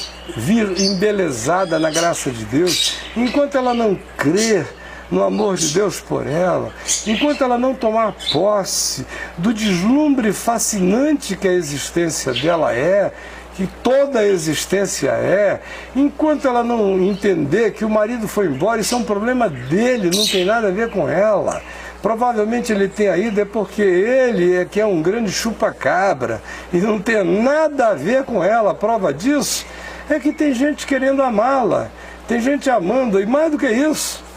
embelezada na graça de Deus, enquanto ela não crer no amor de Deus por ela, enquanto ela não tomar posse do deslumbre fascinante que a existência dela é, que toda a existência é, enquanto ela não entender que o marido foi embora, isso é um problema dele, não tem nada a ver com ela. Provavelmente ele tenha ido é porque ele é que é um grande chupa-cabra e não tem nada a ver com ela. A prova disso é que tem gente querendo amá-la, tem gente amando, e mais do que isso,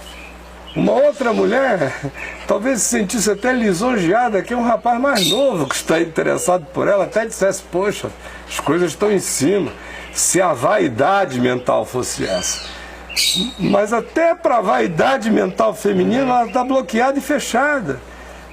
uma outra mulher talvez se sentisse até lisonjeada que é um rapaz mais novo que está interessado por ela, até dissesse, poxa, as coisas estão em cima, se a vaidade mental fosse essa. Mas até para a vaidade mental feminina ela está bloqueada e fechada.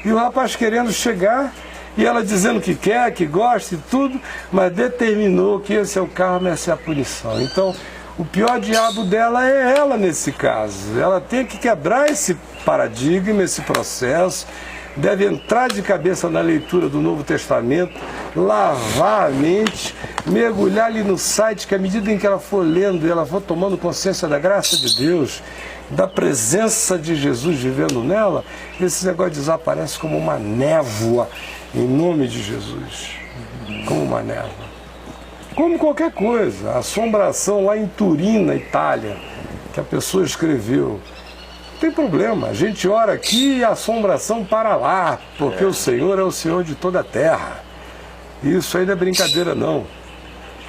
E o rapaz querendo chegar, e ela dizendo que quer, que gosta e tudo, mas determinou que esse é o karma, essa é a punição. Então, o pior diabo dela é ela nesse caso. Ela tem que quebrar esse paradigma, esse processo, deve entrar de cabeça na leitura do Novo Testamento, lavar a mente, mergulhar ali no site, que à medida em que ela for lendo e ela for tomando consciência da graça de Deus, da presença de Jesus vivendo nela, esse negócio desaparece como uma névoa, em nome de Jesus. Como uma névoa. Como qualquer coisa, a assombração lá em Turim, na Itália, que a pessoa escreveu. Não tem problema, a gente ora aqui e a assombração para lá, porque o Senhor é o Senhor de toda a terra. Isso aí não é brincadeira não.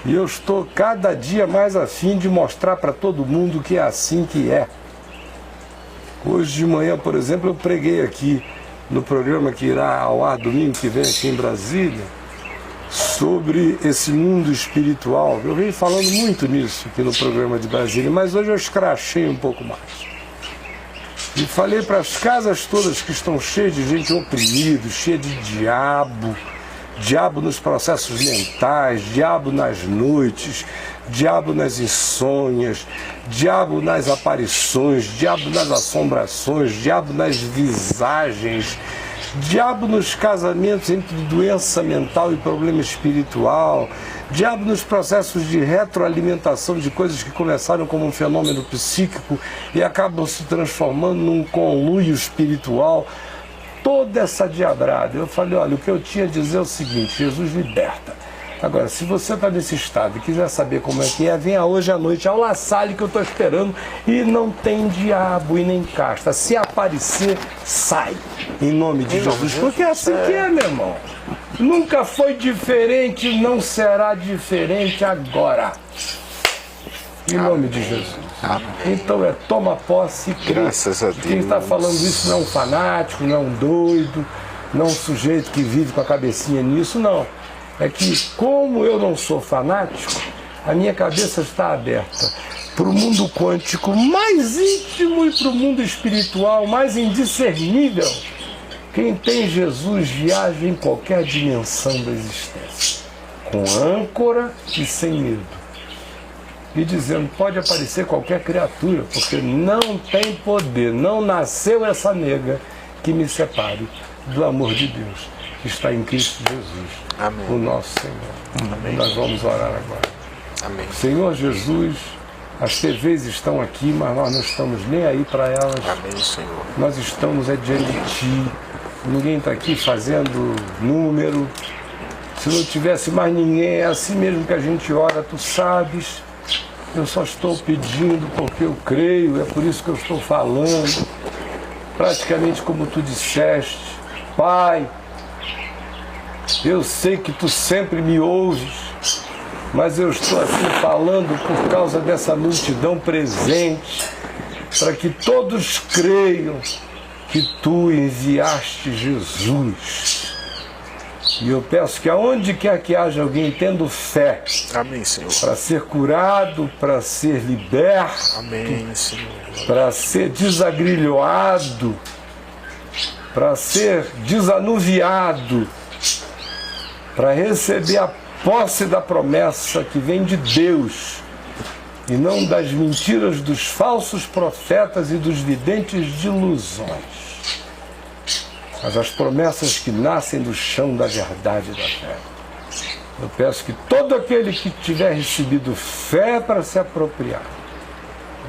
E eu estou cada dia mais afim de mostrar para todo mundo que é assim que é. Hoje de manhã, por exemplo, eu preguei aqui no programa que irá ao ar domingo que vem aqui em Brasília, sobre esse mundo espiritual. Eu venho falando muito nisso aqui no programa de Brasília, mas hoje eu escrachei um pouco mais. E falei para as casas todas que estão cheias de gente oprimida, cheia de diabo, diabo nos processos mentais, diabo nas noites, diabo nas insônias, diabo nas aparições, diabo nas assombrações, diabo nas visagens, diabo nos casamentos entre doença mental e problema espiritual, diabo nos processos de retroalimentação de coisas que começaram como um fenômeno psíquico e acabam se transformando num conluio espiritual. Toda essa diabrada. Eu falei, olha, o que eu tinha a dizer é o seguinte, Jesus liberta. Agora, se você está nesse estado e quiser saber como é que é, venha hoje à noite ao La Salle que eu estou esperando, e não tem diabo e nem casta. Se aparecer, sai. Em nome de Jesus. Porque é assim que é, meu irmão. Nunca foi diferente, não será diferente agora. Em nome de Jesus. Então toma posse e crê. Graças a Deus. Quem está falando isso não é um fanático, não é um doido, não é um sujeito que vive com a cabecinha nisso, não. É que, como eu não sou fanático, a minha cabeça está aberta para o mundo quântico mais íntimo e para o mundo espiritual mais indiscernível Quem tem Jesus viaja em qualquer dimensão da existência, com âncora e sem medo. E dizendo, pode aparecer qualquer criatura, porque não tem poder, não nasceu essa nega que me separe do amor de Deus, que está em Cristo Jesus, Amém. o nosso Senhor. Amém. Nós vamos orar agora. Amém. Senhor Jesus, as TVs estão aqui, mas nós não estamos nem aí para elas. Amém, Senhor. Nós estamos diante de Ti. Ninguém está aqui fazendo número. Se não tivesse mais ninguém, é assim mesmo que a gente ora, Tu sabes. Eu só estou pedindo porque eu creio, é por isso que eu estou falando. Praticamente como Tu disseste, Pai, eu sei que Tu sempre me ouves, mas eu estou assim falando por causa dessa multidão presente, para que todos creiam que Tu enviaste Jesus. E eu peço que aonde quer que haja alguém tendo fé, Amém, Senhor. para ser curado, para ser liberto, Amém, Senhor. para ser desagrilhoado, para ser desanuviado, para receber a posse da promessa que vem de Deus e não das mentiras dos falsos profetas e dos videntes de ilusões, mas as promessas que nascem do chão da verdade e da fé. Eu peço que todo aquele que tiver recebido fé para se apropriar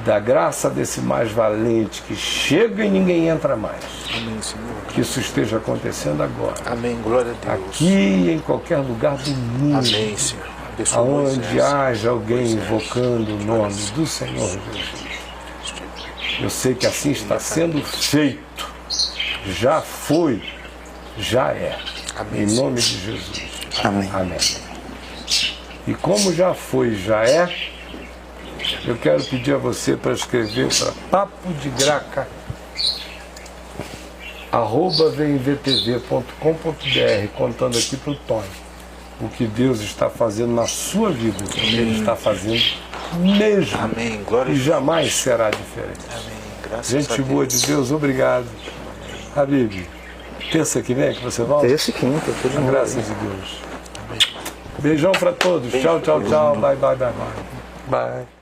da graça desse mais valente que chega e ninguém entra mais, Amém, Senhor. que isso esteja acontecendo agora, Amém, glória a Deus. aqui e em qualquer lugar do mundo, Amém, Senhor. Abençoa aonde Moisés. haja alguém invocando o nome do Senhor Jesus. Eu sei que assim está sendo feito, já foi, já é, Amém, em Senhor. nome de Jesus. Amém. Amém. E como já foi, já é, eu quero pedir a você para escrever para papodegraca @vmvtv.com.br, contando aqui para o Tony o que Deus está fazendo na sua vida, o que Ele está fazendo mesmo, Amém, glória a e Deus. jamais será diferente. Amém, graças Gente a Deus. boa de Deus, obrigado. Habib, terça que vem que você volta? Terça e quinta, tudo de novo. Graças a Deus. Beijão para todos. Tchau, tchau, tchau. Bye, bye, bye, bye. Bye.